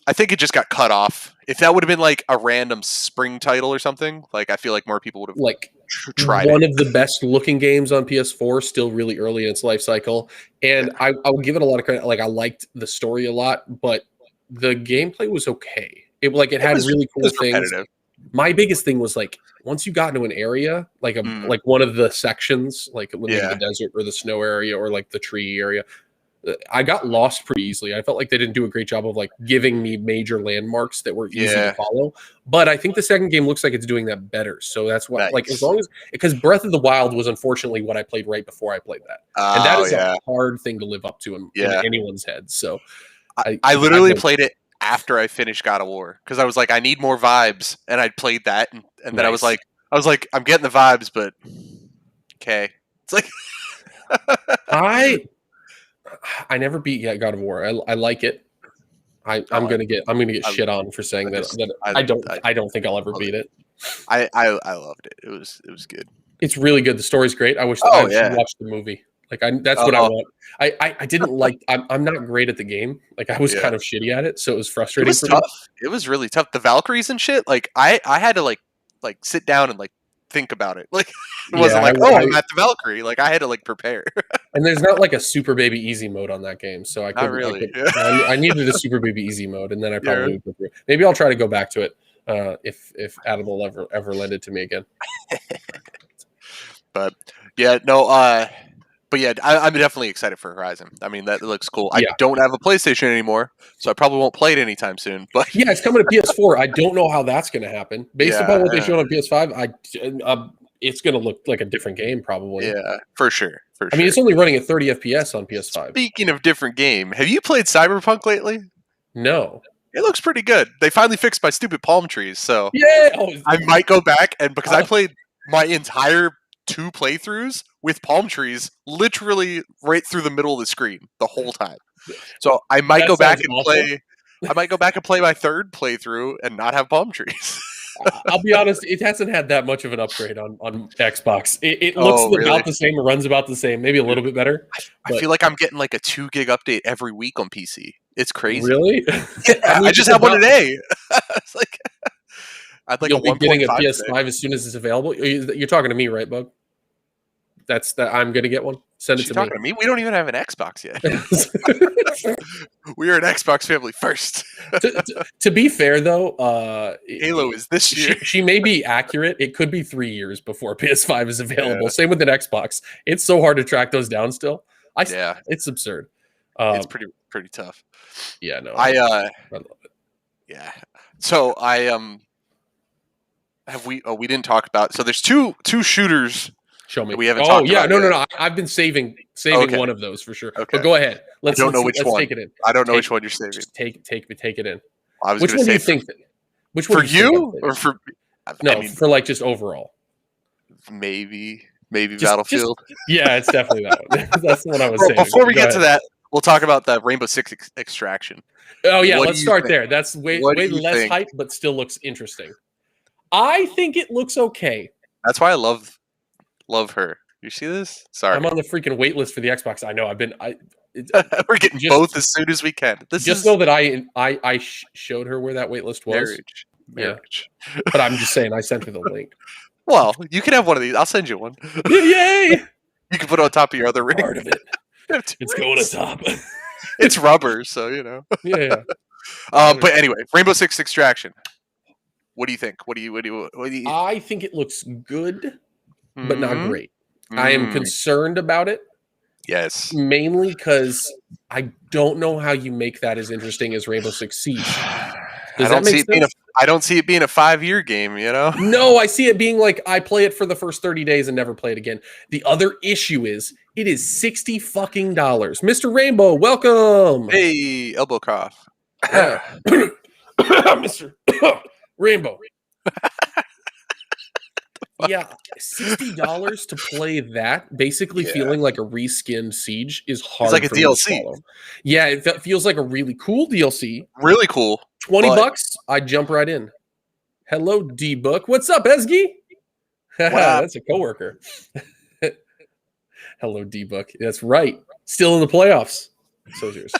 I think it just got cut off. If that would have been like a random spring title or something, like I feel like more people would have Like tried one it. of the best looking games on PS4, still really early in its life cycle. And I will give it a lot of credit. Like I liked the story a lot, but the gameplay was okay. It had was- really It cool was things. repetitive. My biggest thing was like once you got into an area, like like one of the sections, like maybe Yeah. the desert or the snow area or like the tree area, I got lost pretty easily. I felt like they didn't do a great job of like giving me major landmarks that were easy Yeah. to follow. But I think the second game looks like it's doing that better. So that's why, like, as Nice. long as because Breath of the Wild was unfortunately what I played right before I played that, and that Oh is yeah. a hard thing to live up to in Yeah. anyone's head. So I literally played it after I finished God of War because I was like, I need more vibes, and I played that, and then I was Nice. like, I'm getting the vibes, but okay, it's like I never beat yet God of War. I like it. I'm gonna get I- shit on for saying I that, just- that I- I don't think I'll ever beat it. I loved it. It was good. It's really good. The story's great. I wish Oh, I yeah. should watch the movie. Like that's what I Oh. want. I didn't like. I'm not great at the game. Like I was Yeah. kind of shitty at it, so it was It frustrating. was for me. tough. It was really tough. The Valkyries and shit. Like I had to like sit down and like think about it. Like it wasn't Yeah, like, oh, I'm at the Valkyrie. Like I had to like prepare. And there's not like a super baby easy mode on that game, so I Not couldn't. really. I needed a super baby easy mode, and then I Yeah. probably would go through. Maybe I'll try to go back to it if Adam will ever lend it to me again. But yeah, no. But yeah, I'm definitely excited for Horizon. I mean, that looks cool. I Yeah. don't have a PlayStation anymore, so I probably won't play it anytime soon. But Yeah, it's coming to PS4. I don't know how that's going to happen. Based Yeah, upon what they yeah. showed on PS5, it's going to look like a different game probably. yeah, for sure. I mean, it's only running at 30 FPS on PS5. Speaking of different game, have you played Cyberpunk lately? No. It looks pretty good. They finally fixed my stupid palm trees, so Yeah. Oh, I might go back and because I Oh. played my entire 2 playthroughs with palm trees literally right through the middle of the screen the whole time. So I might That go back sounds and awful. play. I might go back and play my 3rd playthrough and not have palm trees. I'll be honest, it hasn't had that much of an upgrade on Xbox. It looks Oh, really? about the same, it runs about the same, maybe a little bit better. I But- feel like I'm getting like a 2 gig update every week on PC. It's crazy. Really? I mean, just it's had one about- today. It's like I'd like You'll a be getting a 1.5 PS5 today. as soon as it's available. You're talking to me, right, Bug? That's that. I'm gonna get one. Send it She's to talking to me. We don't even have an Xbox yet. me. We are an Xbox family first. to be fair, though, Halo is this year. she may be accurate. It could be 3 years before PS5 is available. Same with an Xbox. It's so hard to track those down still. Yeah, It's absurd. it's pretty tough. Yeah, no. I love it. yeah. So I we didn't talk about. So there's two shooters. Show me. We haven't Oh talked yeah, about no, no, yet. no. I've been saving Okay. one of those for sure. Okay. But go ahead. Let's don't know which let's one. take it in. I don't know Take- which one you're saving. Just take it in. I was Which going one to do say you think? Which one for do you think you I'm or saving? for No, I mean, for like just overall. maybe Just- Battlefield. Yeah, it's definitely that one. That's the one I was Bro, saying. before we Go get to ahead. that, we'll talk about the Rainbow Six Extraction. Oh yeah, What let's do you start think? there. That's way What do you less think? hype, but still looks interesting. I think it looks okay. That's why I love her. You see this? Sorry, I'm on the freaking wait list for the Xbox. I know. we're getting just- both as soon as we can. This Just is know that I showed her where that wait list was, marriage. Yeah. Marriage. but I'm just saying I sent her the link. Well, you can have one of these. I'll send you one. Yay! You can put it on top of your other ring. Part of it. Have two It's going rings. to top. It's rubber, so you know. Yeah. But anyway, Rainbow Six Extraction. What do you think? What do you? I think it looks good, but not Mhm. great. I am Mm, concerned about it, yes. mainly because I don't know how you make that as interesting as Rainbow Six Siege. Does that make sense? I don't see it being a 5-year game. You know. No, I see it being like I play it for the first 30 days and never play it again. The other issue is it is $60 fucking dollars. Mr. Rainbow, welcome. Hey, elbow cough. Mr. Rainbow. Yeah, $60 to play that, basically Yeah. feeling like a reskinned Siege, is hard. like a for me to DLC. swallow. Yeah, it feels like a really cool DLC. Really cool. 20 but- bucks, I'd jump right in. Hello, D-Book. What's up, Esgy? up? That's a coworker. Hello, D-Book. That's right. Still in the playoffs. So is yours.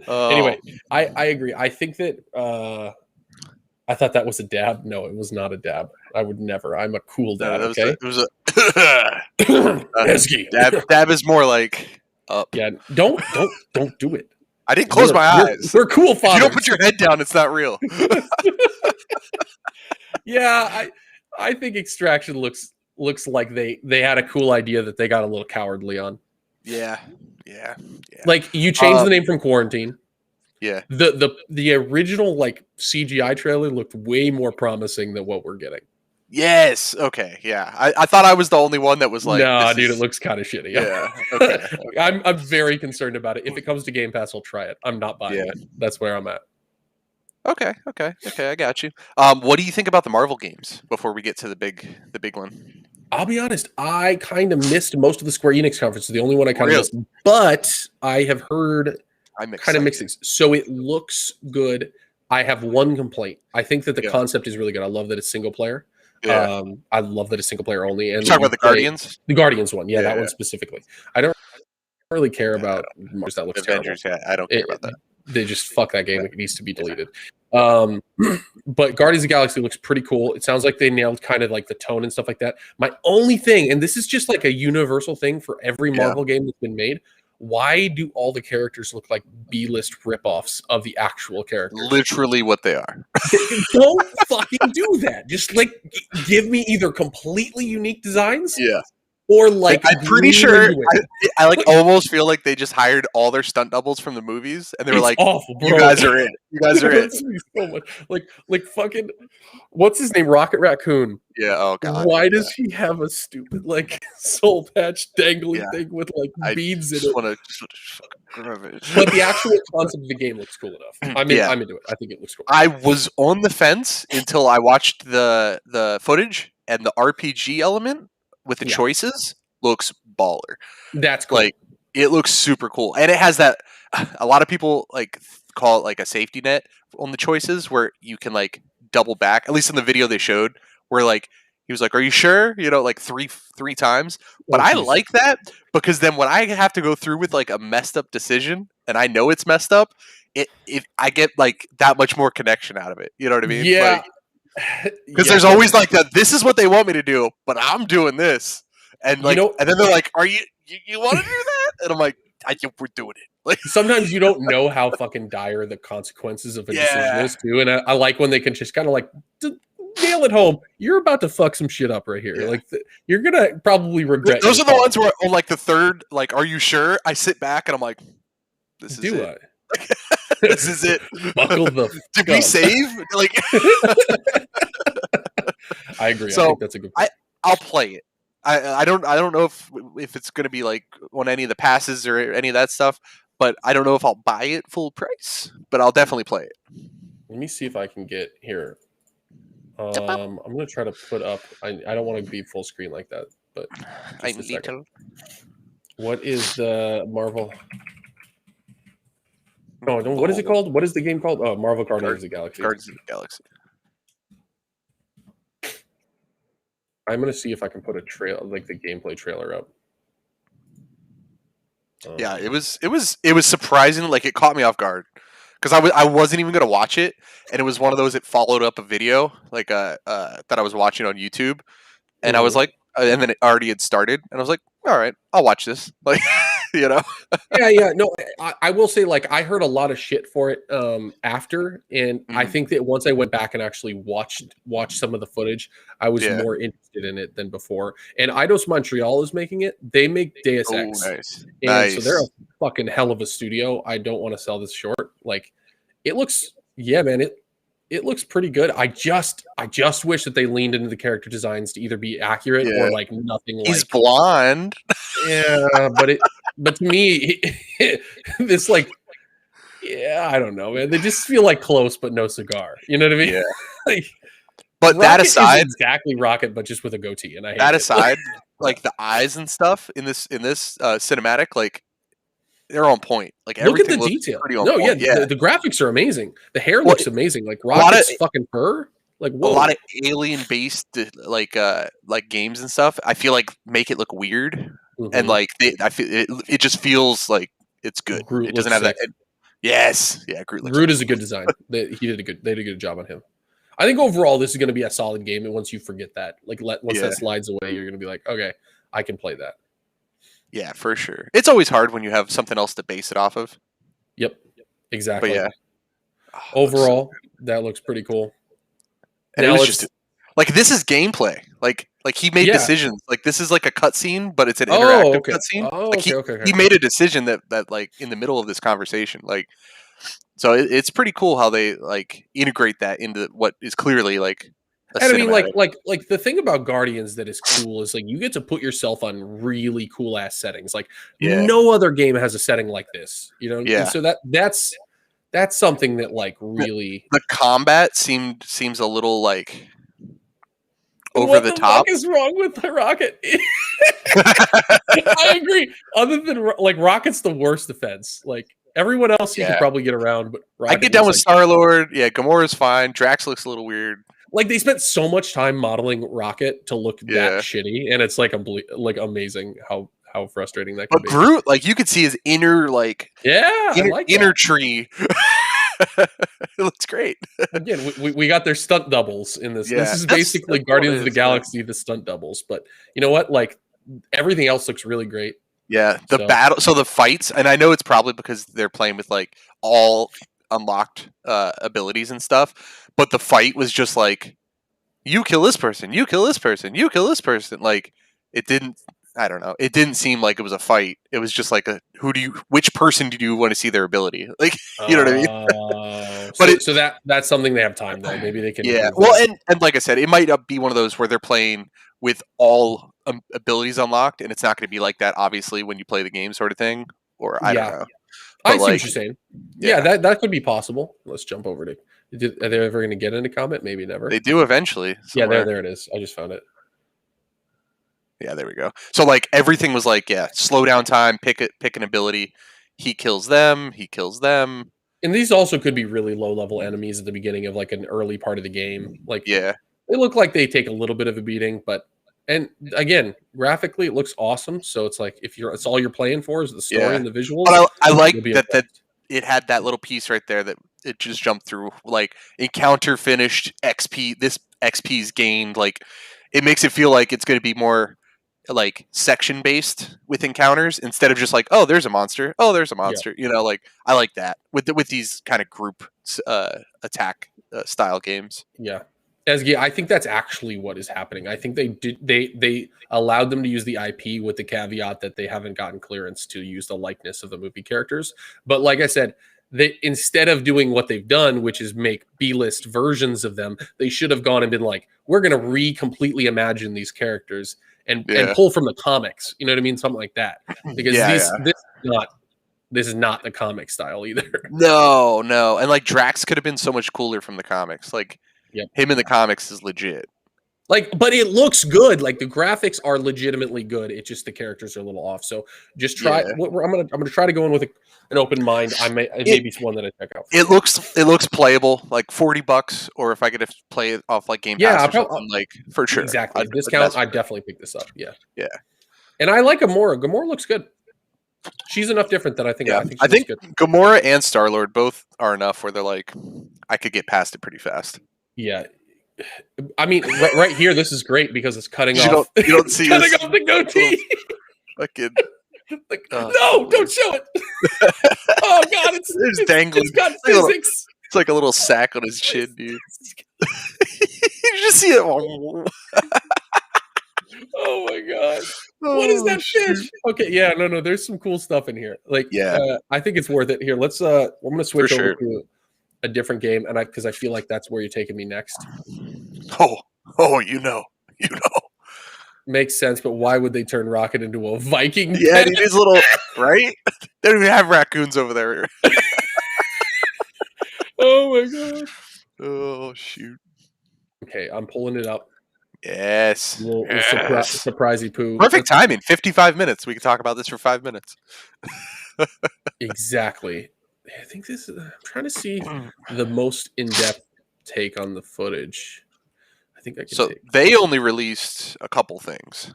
Anyway, I agree. I think that I thought that was a dab. No, it was not a dab. I would never. I'm a cool dad. Okay. It was a Esgy. dab is more like up. Yeah. Don't do it. I didn't close my eyes. We're cool If fathers. you don't put your head down, it's not real. Yeah, I think Extraction looks like they had a cool idea that they got a little cowardly on. Yeah. Like, you changed the name from Quarantine. Yeah. The original like CGI trailer looked way more promising than what we're getting. Yes. Okay. Yeah. I thought I was the only one that was like, nah, dude, it looks kind of shitty. Yeah. Okay. I'm very concerned about it. If it comes to Game Pass, I'll try it. I'm not buying it. That's where I'm at. Okay. I got you. What do you think about the Marvel games before we get to the big one? I'll be honest, I kind of missed most of the Square Enix conference. The only one I kind of Really? missed, but I have heard I'm kind of excited. mixed things. So it looks good. I have one complaint. I think that the Yeah. concept is really good. I love that it's single player. Yeah. I love that it's single player only. And You talking about the play- Guardians? The Guardians one, yeah, that Yeah. one specifically. I don't really care about Mars. That looks terrible. Avengers. Yeah. I don't care about that. They just fuck that game. It needs to be deleted. But Guardians of the Galaxy looks pretty cool. It sounds like they nailed kind of like the tone and stuff like that. My only thing, and this is just like a universal thing for every Marvel game that's been made, why do all the characters look like B-list ripoffs of the actual characters? Literally what they are. Don't fucking do that. Just like give me either completely unique designs, Yeah. or like I'm pretty lean sure into it. I like almost feel like they just hired all their stunt doubles from the movies and they were It's like, awful, bro. you guys are it. You guys are it. Hurts me so much. Like fucking, what's his name? Rocket Raccoon. Yeah. Oh god. Why does he have a stupid like soul patch dangling Yeah. thing with like I beads in just it? want to grab it. But the actual concept of the game looks cool enough. I'm into it. I think it looks cool. I was on the fence until I watched the footage and the RPG element with the Yeah. choices looks baller. That's cool. Like it looks super cool, and it has that. A lot of people like call it like a safety net on the choices where you can like double back. At least in the video they showed, where like he was like, "Are you sure?" You know, like three times. But I geez. like that because then when I have to go through with like a messed up decision and I know it's messed up, it I get like that much more connection out of it. You know what I mean? Yeah. Because Yeah. there's always like that. This is what they want me to do, but I'm doing this, and like, know- and then they're like, "Are you want to do that?" And I'm like, "We're doing it." Like, Sometimes you don't know how fucking dire the consequences of a decision Yeah. is too, and I like when they can just kind of like nail it home. You're about to fuck some shit up right here. Yeah. Like you're gonna probably regret. those your are the call. ones where on like the third, like, "Are you sure?" I sit back and I'm like, "This is Do it. I? This is it." Buckle the. Did fuck we up. save? Like, I agree. So, I think that's a good. I'll play it. I don't know if it's gonna be like on any of the passes or any of that stuff, but I don't know if I'll buy it full price. But I'll definitely play it. Let me see if I can get here. I'm gonna try to put up. I don't want to be full screen like that, but I just a need second. to. What is the Marvel? No, what is it called? What is the game called? Oh, Marvel Guardians of the Galaxy. Guardians of the Galaxy. I'm gonna see if I can put a trail, like the gameplay trailer up. Yeah, it was surprising. Like it caught me off guard because I wasn't even gonna watch it, and it was one of those that followed up a video like that I was watching on YouTube, and I was like, and then it already had started, and I was like, all right, I'll watch this. Like, you know, yeah. No, I will say, like, I heard a lot of shit for it after, and I think that once I went back and actually watched some of the footage, I was more interested in it than before. And Eidos Montreal is making it. They make Deus Ex. nice, And so they're a fucking hell of a studio. I don't want to sell this short. Like, it looks, yeah, man, it looks pretty good. I just wish that they leaned into the character designs to either be accurate or like nothing. He's like blonde. Yeah, but to me, this like, yeah, I don't know, man. They just feel like close but no cigar. You know what I mean? Yeah. Like, But that Rocket aside, is exactly Rocket, but just with a goatee, and I hate that it. aside, like the eyes and stuff in this cinematic, like they're on point. Like Look at everything the looks detail. pretty on No, yeah, point. Yeah, the graphics are amazing. The hair well, looks amazing. Like a lot of Rocket's fucking fur. Like a whoa. lot of alien based like games and stuff. I feel like make it look weird, and Mhm. like I feel it just feels like it's good. Groot It doesn't looks have that. sick. Yes, yeah, Groot looks Groot is a awesome. good design. They did a good job on him. I think overall this is going to be a solid game, and once you forget that, like once Yeah. that slides away, you're going to be like, okay, I can play that. Yeah, for sure. It's always hard when you have something else to base it off of. Yep, But exactly. yeah, oh, it looks so Overall, good. that looks pretty cool. And Now it was let's just like this is gameplay. Like he made yeah. decisions. Like this is like a cutscene, but it's an Oh, interactive okay. cutscene. Oh, Like okay, okay, he okay. made a decision that like in the middle of this conversation. Like so it's pretty cool how they like integrate that into what is clearly like a And I mean, cinematic. like the thing about Guardians that is cool is like you get to put yourself on really cool ass settings. Like Yeah, no other game has a setting like this, you know. And yeah. so that's something that like really. The combat seems a little like over What the the fuck top. is wrong with the Rocket? I agree. Other than like Rocket's the worst defense. Like everyone else, you could Yeah. probably get around, but I Rocket get down with looks like Star Lord. Yeah, Gamora's fine. Drax looks a little weird. like they spent so much time modeling Rocket to look that Yeah. shitty, and it's like like amazing how frustrating that But could be. Groot, like you could see his inner like Yeah, I like inner that. tree. It looks great. Again, we got their stunt doubles in this. Yeah, This is that's basically what Guardians it of the is, yeah. Galaxy, the stunt doubles. But you know what? Like everything else looks really great. Yeah, the So- battle. So the fights, and I know it's probably because they're playing with like all unlocked abilities and stuff. But the fight was just like, you kill this person, you kill this person, you kill this person. Like it didn't. I don't know. It didn't seem like it was a fight. It was just like which person do you want to see their ability? Like, you know what I mean? But so that's something they have time though. Maybe they can. Yeah. improve Well, that. and like I said, it might be one of those where they're playing with all abilities unlocked, and it's not going to be like that, obviously, when you play the game, sort of thing. Or I don't know. I But, see what like, you're saying. yeah. Yeah, that could be possible. Let's jump over to. Are they ever going to get into Comet? Maybe never. They do eventually. Yeah, somewhere. there it is. I just found it. Yeah, there we go. So like everything was like, yeah, slow down time, pick an ability. He kills them. He kills them. And these also could be really low level enemies at the beginning of like an early part of the game. Like Yeah. they look like they take a little bit of a beating, but and again, graphically it looks awesome. So it's like if it's all you're playing for is the story Yeah. and the visuals. But I like you'll be that impressed. it had that little piece right there that it just jumped through. Like encounter finished, XP. This XP's gained. Like it makes it feel like it's going to be more like section based with encounters instead of just like, oh, there's a monster. Oh, there's a monster. You know, like I like that with these kind of group attack style games. Yeah. I think that's actually what is happening. I think they allowed them to use the IP with the caveat that they haven't gotten clearance to use the likeness of the movie characters. But like I said, they instead of doing what they've done, which is make B-list versions of them, they should have gone and been like, we're going to completely imagine these characters and pull from the comics. You know what I mean? Something like that. Because this is not the comic style either. No, and like Drax could have been so much cooler from the comics. Like Yep. him in the comics is legit. Like, but it looks good. Like the graphics are legitimately good. It's just the characters are a little off. So just try. Yeah. I'm gonna try to go in with an open mind. It may be one that I check out. It looks playable, like $40, or if I could play it off like Game Pass or something, like for sure. Exactly. Discount. I definitely pick this up. Yeah. Yeah. And I like Gamora. Gamora looks good. She's enough different that I think. Yeah. I think good. Gamora and Star Lord both are enough where they're like, I could get past it pretty fast. Yeah. I mean, right here, this is great because it's cutting off. You don't see cutting off the goatee. Fucking. Like, no, don't show it. Oh God, it's dangling. It's got physics. It's like a little sack on his chin, dude. You just see it. Oh my God. What is that fish? Okay, yeah, no. There's some cool stuff in here. Like, I think it's worth it. Here, let's. I'm gonna switch over to a different game, and because I feel like that's where you're taking me next. You know. Makes sense, but why would they turn Rocket into a Viking? Yeah, it is little right. They don't even have raccoons over there. Oh my God. Oh shoot. Okay, I'm pulling it up. Yes. We'll Yes. surprise you, poo. Perfect timing. 55 minutes. We can talk about this for 5 minutes. Exactly. I think this is. I'm trying to see the most in-depth take on the footage. I think I can So take. they only released a couple things.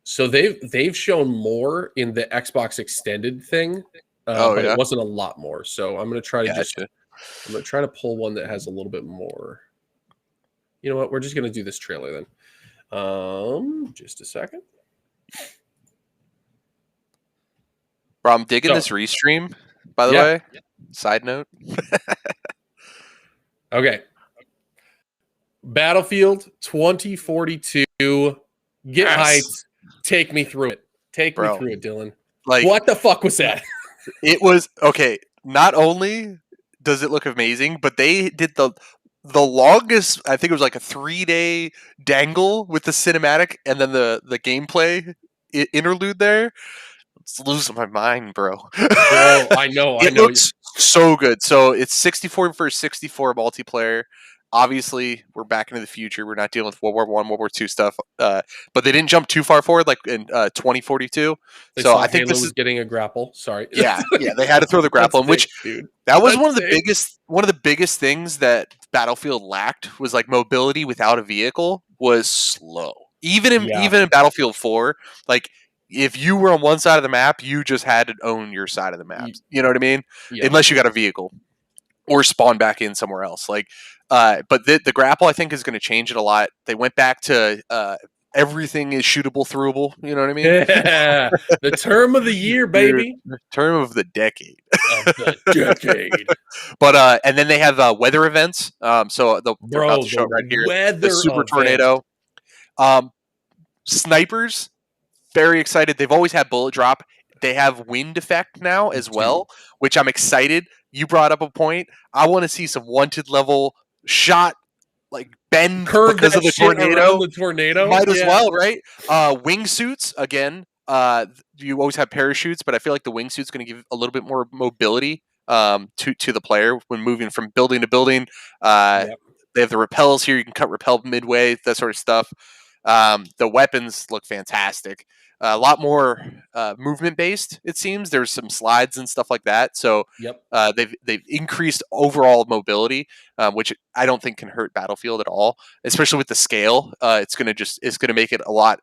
So they've shown more in the Xbox extended thing, Oh but it yeah, wasn't a lot more. So I'm gonna try to gotcha. I'm gonna try to pull one that has a little bit more. You know what? We're just gonna do this trailer then. Just a second. Bro, I'm digging So, this restream. By the yeah. way, side note. Okay. Battlefield 2042. Get Yes. hyped. Take me through it. Take me Bro. through it, Dylan. Like What the fuck was that? it was okay. Not only does it look amazing, but they did the longest. I think it was like a 3-day dangle with the cinematic and then the gameplay interlude there. It's losing my mind, bro. Bro, I know. It looks so good. So it's 64 versus 64 multiplayer. Obviously, we're back into the future. We're not dealing with World War One, World War Two stuff. But they didn't jump too far forward, like in 2042. They So saw I think Halo this was is getting a grapple. Sorry. yeah. They had to throw the grapple in, which dude. that was That's one of the sick. biggest things that Battlefield lacked was like mobility without a vehicle was slow. Even in Battlefield 4, like if you were on one side of the map, you just had to own your side of the map. You know what I mean? Yeah. Unless you got a vehicle or spawn back in somewhere else. Like, but the grapple I think is going to change it a lot. They went back to everything is shootable, throwable. You know what I mean? Yeah. The term of the year, baby. Dude, term of the decade. Of the decade. But and then they have weather events. So they're about to show it right here. The super event. tornado. Snipers. Very excited. They've always had bullet drop. They have wind effect now as well, which I'm excited. You brought up a point. I want to see some wanted level shot, like bend Curve because of the tornado. The tornado Might as well, right? Wingsuits again. You always have parachutes, but I feel like the wingsuit's going to give a little bit more mobility to the player when moving from building to building. They have the repels here. You can cut repel midway, that sort of stuff. The weapons look fantastic. A lot more movement based. It seems there's some slides and stuff like that. So they've increased overall mobility, which I don't think can hurt Battlefield at all, especially with the scale. It's gonna make it a lot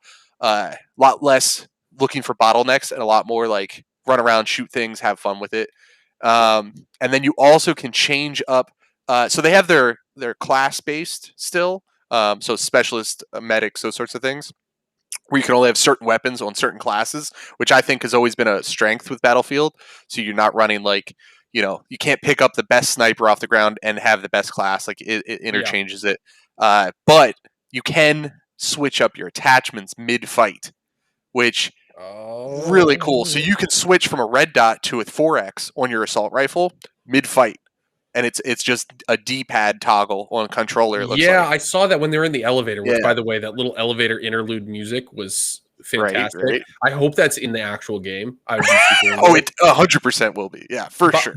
less looking for bottlenecks and a lot more like run around, shoot things, have fun with it. And then you also can change up. So they have their class based still. So specialist, medics, those sorts of things, where you can only have certain weapons on certain classes, which I think has always been a strength with Battlefield. So you're not running like, you can't pick up the best sniper off the ground and have the best class. Like it interchanges it. But you can switch up your attachments mid-fight, which really cool. So you can switch from a red dot to a 4X on your assault rifle mid-fight. And it's just a D-pad toggle on a controller. It looks like. I saw that when they were in the elevator. Which, by the way, that little elevator interlude music was fantastic. Right. I hope that's in the actual game. I would it 100% will be. Yeah, for sure.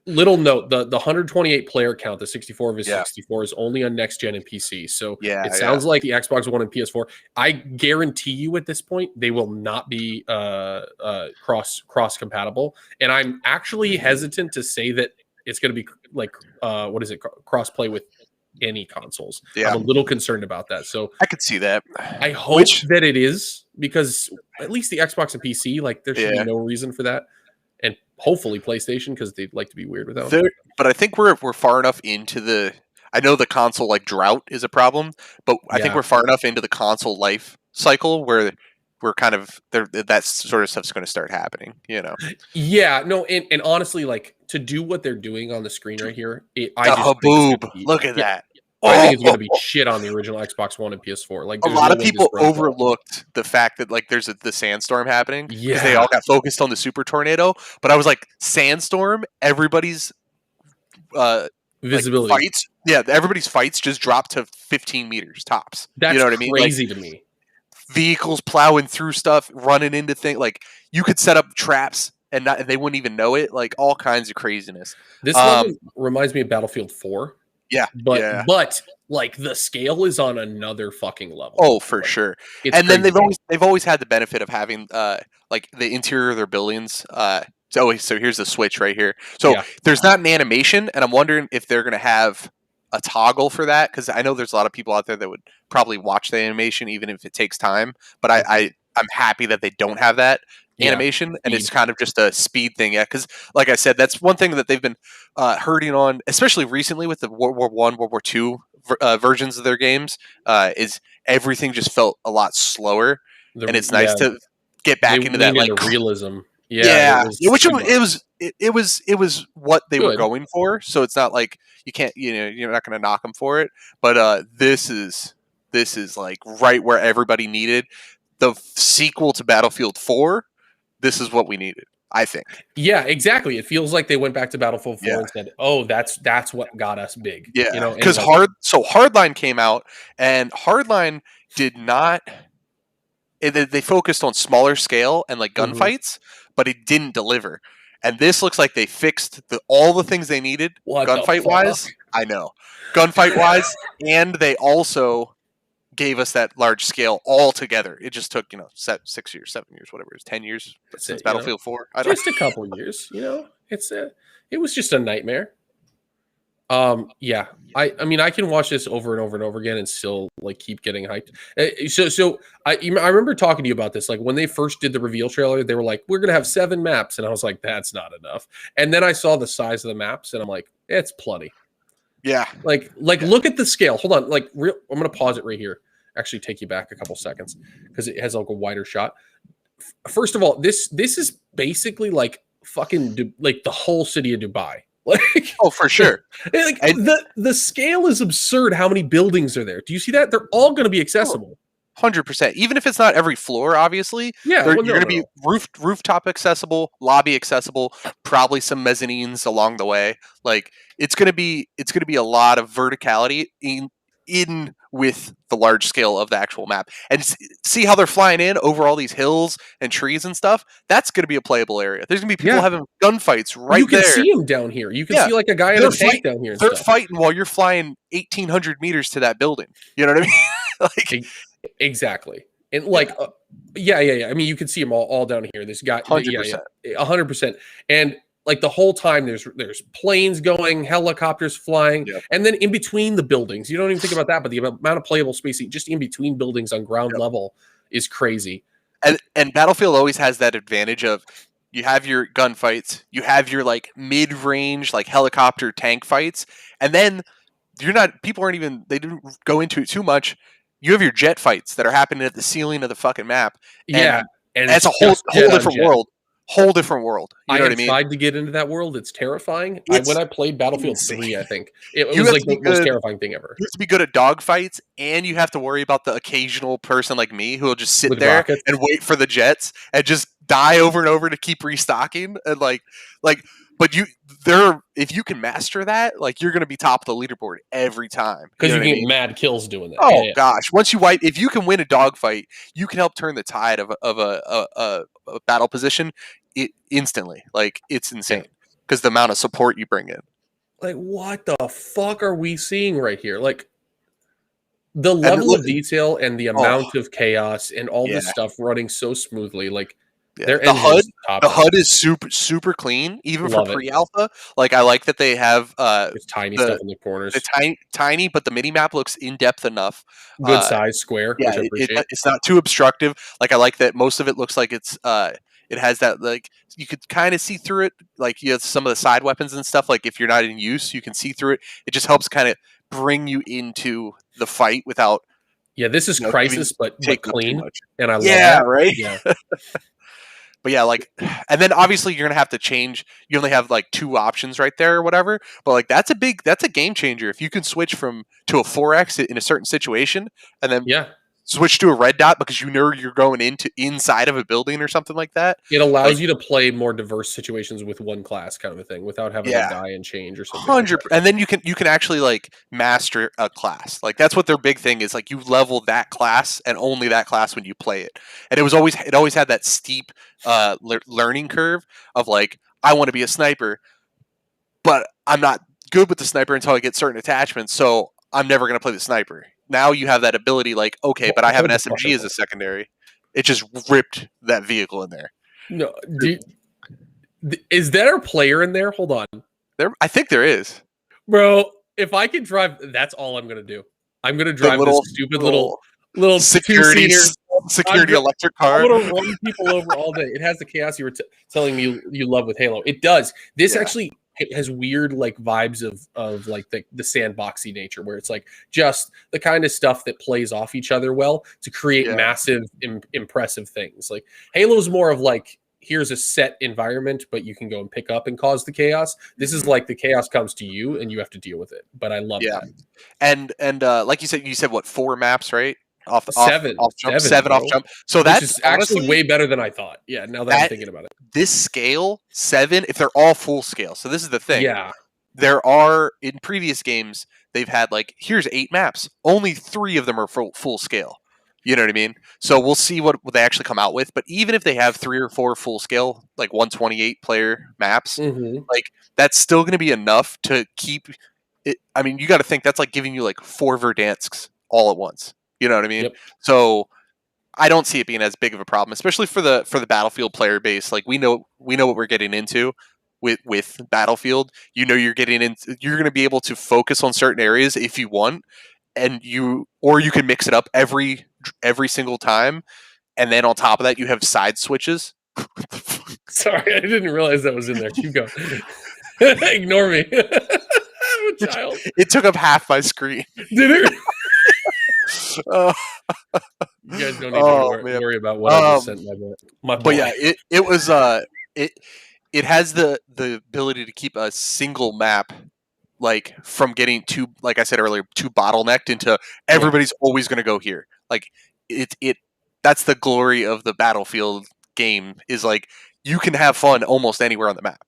Little note: the 128 player count, the 64 vs 64, is only on next gen and PC. So it sounds like the Xbox One and PS4. I guarantee you, at this point, they will not be cross compatible. And I'm actually hesitant to say that it's going to be like cross-play with any consoles. I'm a little concerned about that. So I could see that. I hope that it is, because at least the Xbox and PC, like there should be no reason for that. And hopefully PlayStation, because they'd like to be weird without it. But I think we're far enough into the. I know the console like drought is a problem, but I think we're far enough into the console life cycle where we're kind of that sort of stuff's going to start happening, Yeah, no, and honestly, like to do what they're doing on the screen right here, look at that. I think it's going to be shit on the original Xbox One and PS4. Like a lot of people overlooked the fact that like there's the sandstorm happening because they all got focused on the super tornado. But I was like, sandstorm, everybody's visibility fights. Yeah, everybody's fights just dropped to 15 meters tops. That's you know what I mean? Crazy to me. Vehicles plowing through stuff, running into things. Like you could set up traps and they wouldn't even know it. Like all kinds of craziness. This level reminds me of Battlefield 4. Yeah, yeah. but like the scale is on another fucking level. Oh, for Like, sure. it's And then crazy. they've always had the benefit of having like the interior of their buildings. So here's the switch right here. So Yeah. there's not an animation, and I'm wondering if they're gonna have a toggle for that, because I know there's a lot of people out there that would probably watch the animation even if it takes time. But I'm happy that they don't have that Yeah. animation, and it's Speed. kind of just a speed thing. Yeah, because like I said, that's one thing that they've been hurting on, especially recently with the World War One, World War Two versions of their games. Is everything just felt a lot slower, and it's nice to get They back into that, leaned like, into realism. Yeah, yeah, it was which too much. it was what they were Good. going for. So it's not like you can't, you're not going to knock them for it. But this is like right where everybody needed the sequel to Battlefield 4. This is what we needed, I think. Yeah, exactly. It feels like they went back to Battlefield 4 Yeah. and said, "Oh, that's what got us big." Yeah, You know, and because like, Hardline came out, and Hardline did not. They focused on smaller scale and like mhm. gunfights, but it didn't deliver. And this looks like they fixed all the things they needed What the gunfight fuck? wise. I know, gunfight wise, and they also gave us that large scale all together. It just took 6 years, 7 years, whatever it is, 10 years That's since it, you know. Battlefield 4. I don't. Just a couple years, you know. It was just a nightmare. Yeah. I mean, I can watch this over and over and over again and still like keep getting hyped. So I remember talking to you about this. Like when they first did the reveal trailer, they were like, "We're gonna have 7 maps," and I was like, "That's not enough." And then I saw the size of the maps, and I'm like, "It's plenty." Yeah. Like Yeah. look at the scale. Hold on. Like I'm gonna pause it right here. Actually, take you back a couple seconds because it has like a wider shot. First of all, this is basically like fucking like the whole city of Dubai. Like, Oh, for sure. like And the scale is absurd. How many buildings are there? Do you see that? They're all going to be accessible. 100%. Even if it's not every floor, obviously, Yeah, well, you're going to be rooftop accessible, lobby accessible, probably some mezzanines along the way. Like it's going to be a lot of verticality in with the large scale of the actual map, and see how they're flying in over all these hills and trees and stuff. That's going to be a playable area. There's going to be people Yeah. having gunfights right You can there. see them down here. You can Yeah. see like a guy in a They're tank fight- down here and They're stuff. fighting while you're flying 1,800 meters to that building. You know what I mean? Like, Exactly. And like, yeah. I mean, you can see them all down here. This guy, 100%. 100%. And like the whole time, there's planes going, helicopters flying, Yep. and then in between the buildings, you don't even think about that, but the amount of playable space just in between buildings on ground Yep. level is crazy. And Battlefield always has that advantage of you have your gunfights, you have your like mid-range like helicopter tank fights, and then people aren't even, they didn't go into it too much. You have your jet fights that are happening at the ceiling of the fucking map. Yeah, and that's a whole different world. Whole different world. You know what I mean? Tried to get into that world. It's terrifying. It's when I played Battlefield insane. 3, I think it You was have like to be the most good. terrifying thing ever. You have to be good at dogfights, and you have to worry about the occasional person like me who will just sit With there rockets. and wait for the jets and just die over and over to keep restocking. And but if you can master that, like you're gonna be top of the leaderboard every time. Because know you what I get mean? mad kills doing that. Oh Yeah. gosh! Once you if you can win a dogfight, you can help turn the tide of a battle position instantly. Like it's insane because the amount of support you bring in. Like, what the fuck are we seeing right here? Like, the level of detail and the amount of chaos and all this stuff running so smoothly. Like, yeah. The HUD is super clean, even Love for pre-alpha. Like I like that they have there's tiny stuff in the corners. It's tiny, but the mini map looks in depth enough. Good size square. Yeah, which I appreciate. It's not too obstructive. Like I like that most of it looks like it's it has that, like you could kind of see through it. Like you have some of the side weapons and stuff. Like if you're not in use, you can see through it. It just helps kind of bring you into the fight without. Yeah, this is Crisis, but clean, and I love that. Right. Yeah. But yeah, like, and then obviously you're gonna have to change. You only have like 2 options right there or whatever. But like that's a game changer if you can switch to a 4x in a certain situation, and then switch to a red dot because you know you're going inside of a building or something like that. It allows you to play more diverse situations with one class, kind of a thing, without having to die and change or something. 100%. And then you can actually like master a class. Like that's what their big thing is. Like you level that class and only that class when you play it. And it always had that steep learning curve of like, I want to be a sniper, but I'm not good with the sniper until I get certain attachments, so I'm never going to play the sniper. Now you have that ability, like, okay, but I have an SMG as a secondary. It just ripped that vehicle in there. No, is there a player in there? Hold on, I think there is. bro. If I can drive, that's all I'm gonna do. I'm gonna drive little- this stupid little security two-seater. electric car. I'm gonna run people over all day. It has the chaos you were telling me you love with Halo. It does. This actually has weird like vibes of like the sandboxy nature, where it's like just the kind of stuff that plays off each other well to create massive, impressive things. Like Halo's more of like, here's a set environment, but you can go and pick up and cause the chaos. This is like the chaos comes to you and you have to deal with it. But I love that. And like you said what, 4 maps, right? Seven off jump. So that's actually honestly way better than I thought. Yeah, now that I'm thinking about it. This scale, 7, if they're all full scale. So this is the thing. Yeah. There are, in previous games, they've had like, here's 8 maps. Only 3 of them are full scale. You know what I mean? So we'll see what they actually come out with. But even if they have 3 or 4 full scale, like 128 player maps, like that's still going to be enough to keep it. I mean, you got to think that's like giving you like 4 Verdansks all at once. You know what I mean? Yep. So I don't see it being as big of a problem, especially for the Battlefield player base. Like we know what we're getting into with Battlefield. You know, you're going to be able to focus on certain areas if you want, or you can mix it up every single time, and then on top of that, you have side switches. Sorry, I didn't realize that was in there. Keep going. Ignore me. I'm a child. It took up half my screen. Did it? You guys don't need to worry about what I just sent my boy. But yeah, it was it has the ability to keep a single map like from getting too, like I said earlier, too bottlenecked into everybody's always going to go here. Like it that's the glory of the Battlefield game, is like you can have fun almost anywhere on the map.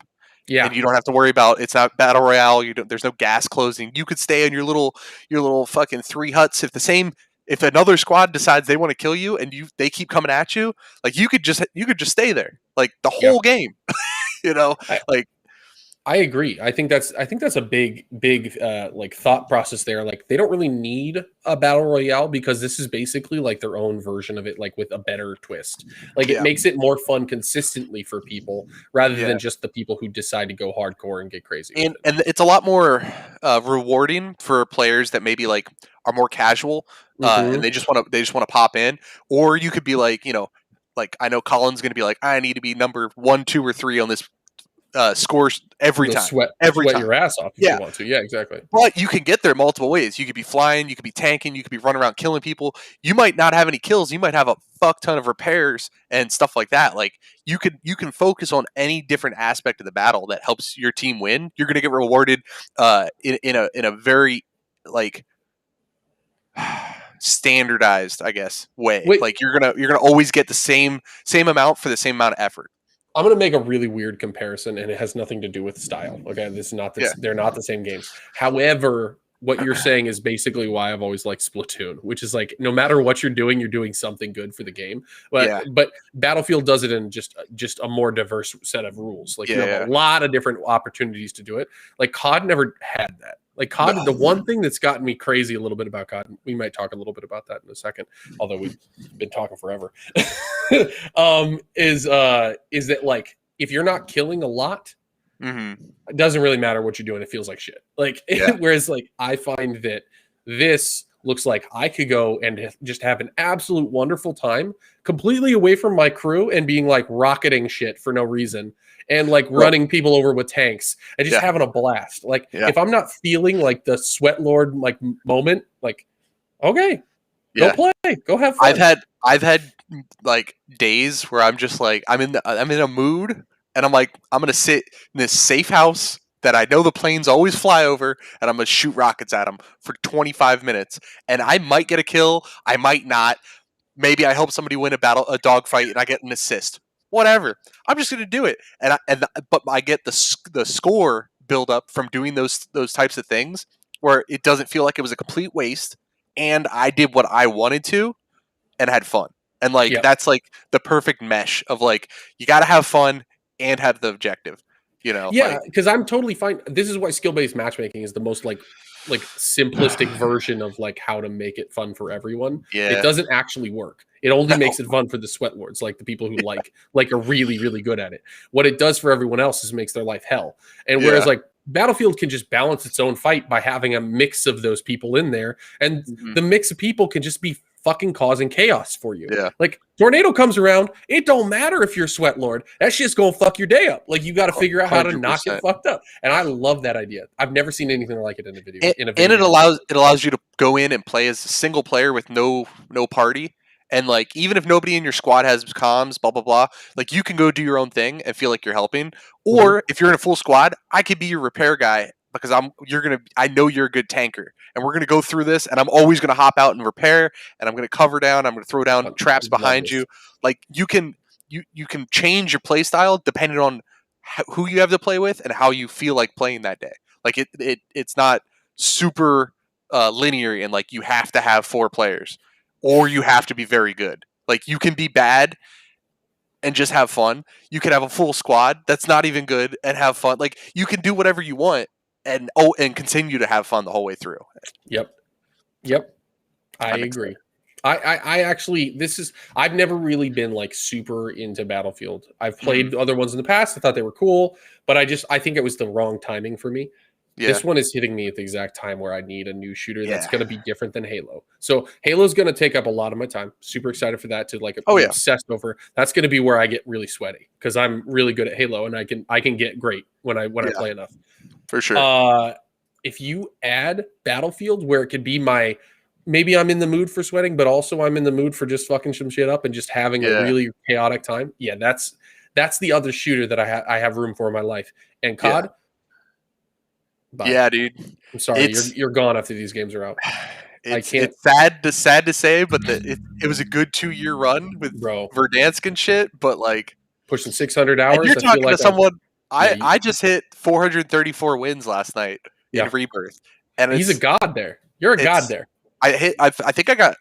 Yeah, and you don't have to worry about, it's not battle royale. There's no gas closing. You could stay in your little fucking 3 huts. If another squad decides they want to kill you and they keep coming at you, like you could just stay there like the whole game. You know, I agree. I think that's a big like thought process there. Like they don't really need a battle royale because this is basically like their own version of it, like with a better twist. Like it makes it more fun consistently for people rather than just the people who decide to go hardcore and get crazy. And it's a lot more rewarding for players that maybe like are more casual and they just want to pop in. Or you could be like, you know, like I know Colin's going to be like, I need to be number 1, 2, or 3 on this scores every time. Sweat your ass off if you want to. Yeah, exactly. But you can get there multiple ways. You could be flying, you could be tanking, you could be running around killing people. You might not have any kills. You might have a fuck ton of repairs and stuff like that. Like you can focus on any different aspect of the battle that helps your team win. You're going to get rewarded in a very like standardized, I guess, way. Wait. Like you're gonna always get the same amount for the same amount of effort. I'm going to make a really weird comparison, and it has nothing to do with style. Okay, this is not they're not the same games. However, what you're saying is basically why I've always liked Splatoon, which is like no matter what you're doing something good for the game. But Battlefield does it in just a more diverse set of rules. Like you have a lot of different opportunities to do it. Like COD never had that. Like COD, the one thing that's gotten me crazy a little bit about COD, we might talk a little bit about that in a second, although we've been talking forever, is that like if you're not killing a lot, it doesn't really matter what you're doing. It feels like shit. Like whereas like I find that this looks like I could go and just have an absolute wonderful time completely away from my crew and being like rocketing shit for no reason. And like running people over with tanks and just having a blast. Like if I'm not feeling like the sweat lord like moment, like okay, go play, go have fun. I've had like days where I'm just like I'm in a mood and I'm like I'm gonna sit in this safe house that I know the planes always fly over and I'm gonna shoot rockets at them for 25 minutes and I might get a kill, I might not. Maybe I help somebody win a dogfight and I get an assist. Whatever, I'm just going to do it, but I get the score build up from doing those types of things where it doesn't feel like it was a complete waste, and I did what I wanted to, and had fun, and like that's like the perfect mesh of like you got to have fun and have the objective. Yeah, because I'm totally fine. This is why skill-based matchmaking is the most like simplistic version of like how to make it fun for everyone. Yeah. It doesn't actually work. It only makes it fun for the sweat lords, like the people who like are really, really good at it. What it does for everyone else is makes their life hell. And whereas like Battlefield can just balance its own fight by having a mix of those people in there, and the mix of people can just be fucking causing chaos for you. Yeah. Like tornado comes around, it don't matter if you're sweat lord. That shit's gonna fuck your day up. Like you got to figure out how to knock it fucked up. And I love that idea. I've never seen anything like it in a video. And it allows you to go in and play as a single player with no party. And like even if nobody in your squad has comms, blah blah blah, like you can go do your own thing and feel like you're helping. Or if you're in a full squad, I could be your repair guy because I know you're a good tanker, and we're gonna go through this, and I'm always gonna hop out and repair, and I'm gonna cover down, I'm gonna throw down traps behind you. Like you can change your play style depending on who you have to play with and how you feel like playing that day. Like it's not super linear and like you have to have 4 players or you have to be very good. Like you can be bad and just have fun. You can have a full squad that's not even good and have fun. Like you can do whatever you want and continue to have fun the whole way through. Yep. I agree. I actually, I've never really been like super into Battlefield. I've played other ones in the past. I thought they were cool, but I think it was the wrong timing for me. Yeah. This one is hitting me at the exact time where I need a new shooter that's going to be different than Halo. So Halo's going to take up a lot of my time. Super excited for that to like be obsessed over. That's going to be where I get really sweaty because I'm really good at Halo and I can get great when I play enough. For sure. If you add Battlefield where it could be maybe I'm in the mood for sweating, but also I'm in the mood for just fucking some shit up and just having a really chaotic time. Yeah, that's the other shooter that I have room for in my life. And COD. Bye. Yeah, dude. I'm sorry, you're gone after these games are out. It's sad to say, but it was a good 2-year run with Verdansk and shit. But like pushing 600 hours. And you're talking to someone. I just hit 434 wins last night in Rebirth, and he's a god there. You're a god there. I think I got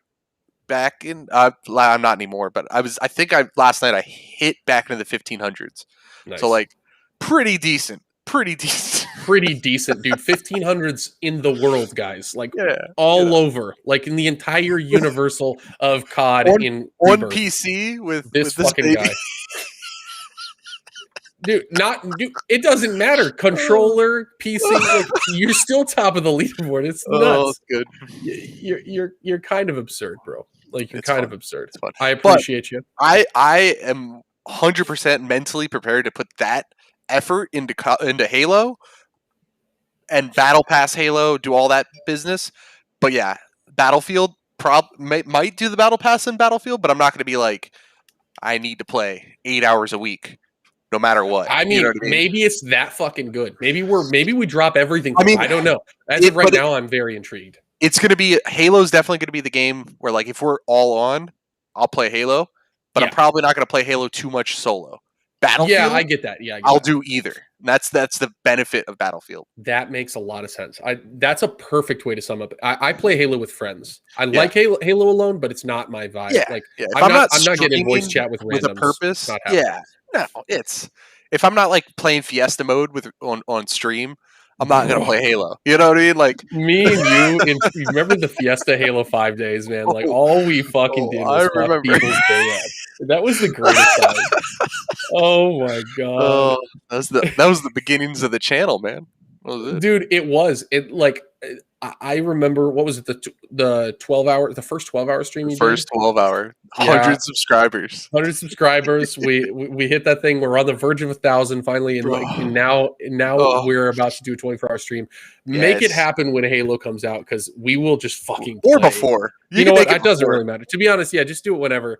back in. I'm not anymore, but last night I hit back into the 1500s. Nice. So like pretty decent. Pretty decent, dude. 1500s in the world, guys. Like all over, like in the entire universal of COD on Rebirth. PC with this fucking guy. Dude, it doesn't matter. Controller, PC, like, you're still top of the leaderboard. It's nuts. Oh, that's good. You're kind of absurd, bro. Like you're of absurd. It's fun. I appreciate you. I am 100% mentally prepared to put that effort into Halo and Battle Pass Halo, do all that business. But yeah, Battlefield might do the Battle Pass in Battlefield, but I'm not going to be like, I need to play 8 hours a week. No matter what. I mean, maybe it's that fucking good. Maybe we drop everything. I don't know. As of right now, I'm very intrigued. It's going to be Halo's definitely going to be the game where, like, if we're all on, I'll play Halo, but I'm probably not going to play Halo too much solo. Battlefield, yeah, I get that. Yeah, I'll do either. That's the benefit of Battlefield. That makes a lot of sense. That's a perfect way to sum up. I play Halo with friends. I like Halo alone, but it's not my vibe. Yeah, like I'm not getting voice chat with randoms. With a purpose. Yeah. No, if I'm not like playing Fiesta mode on stream, I'm not gonna play Halo. You know what I mean? Like me and you remember the Fiesta Halo 5 days, man? Like all we fucking did was fuck people's day up. That was the greatest time. Oh my god. That was the beginnings of the channel, man. Dude, it was. It like I remember, what was it, the 12-hour, the first 12-hour stream you did? First 12-hour. 100 subscribers. 100 subscribers. We hit that thing. We're on the verge of 1,000 finally, and now we're about to do a 24-hour stream. Make it happen when Halo comes out, because we will just fucking play. Or before. You know what? It doesn't really matter. To be honest, just do it whenever.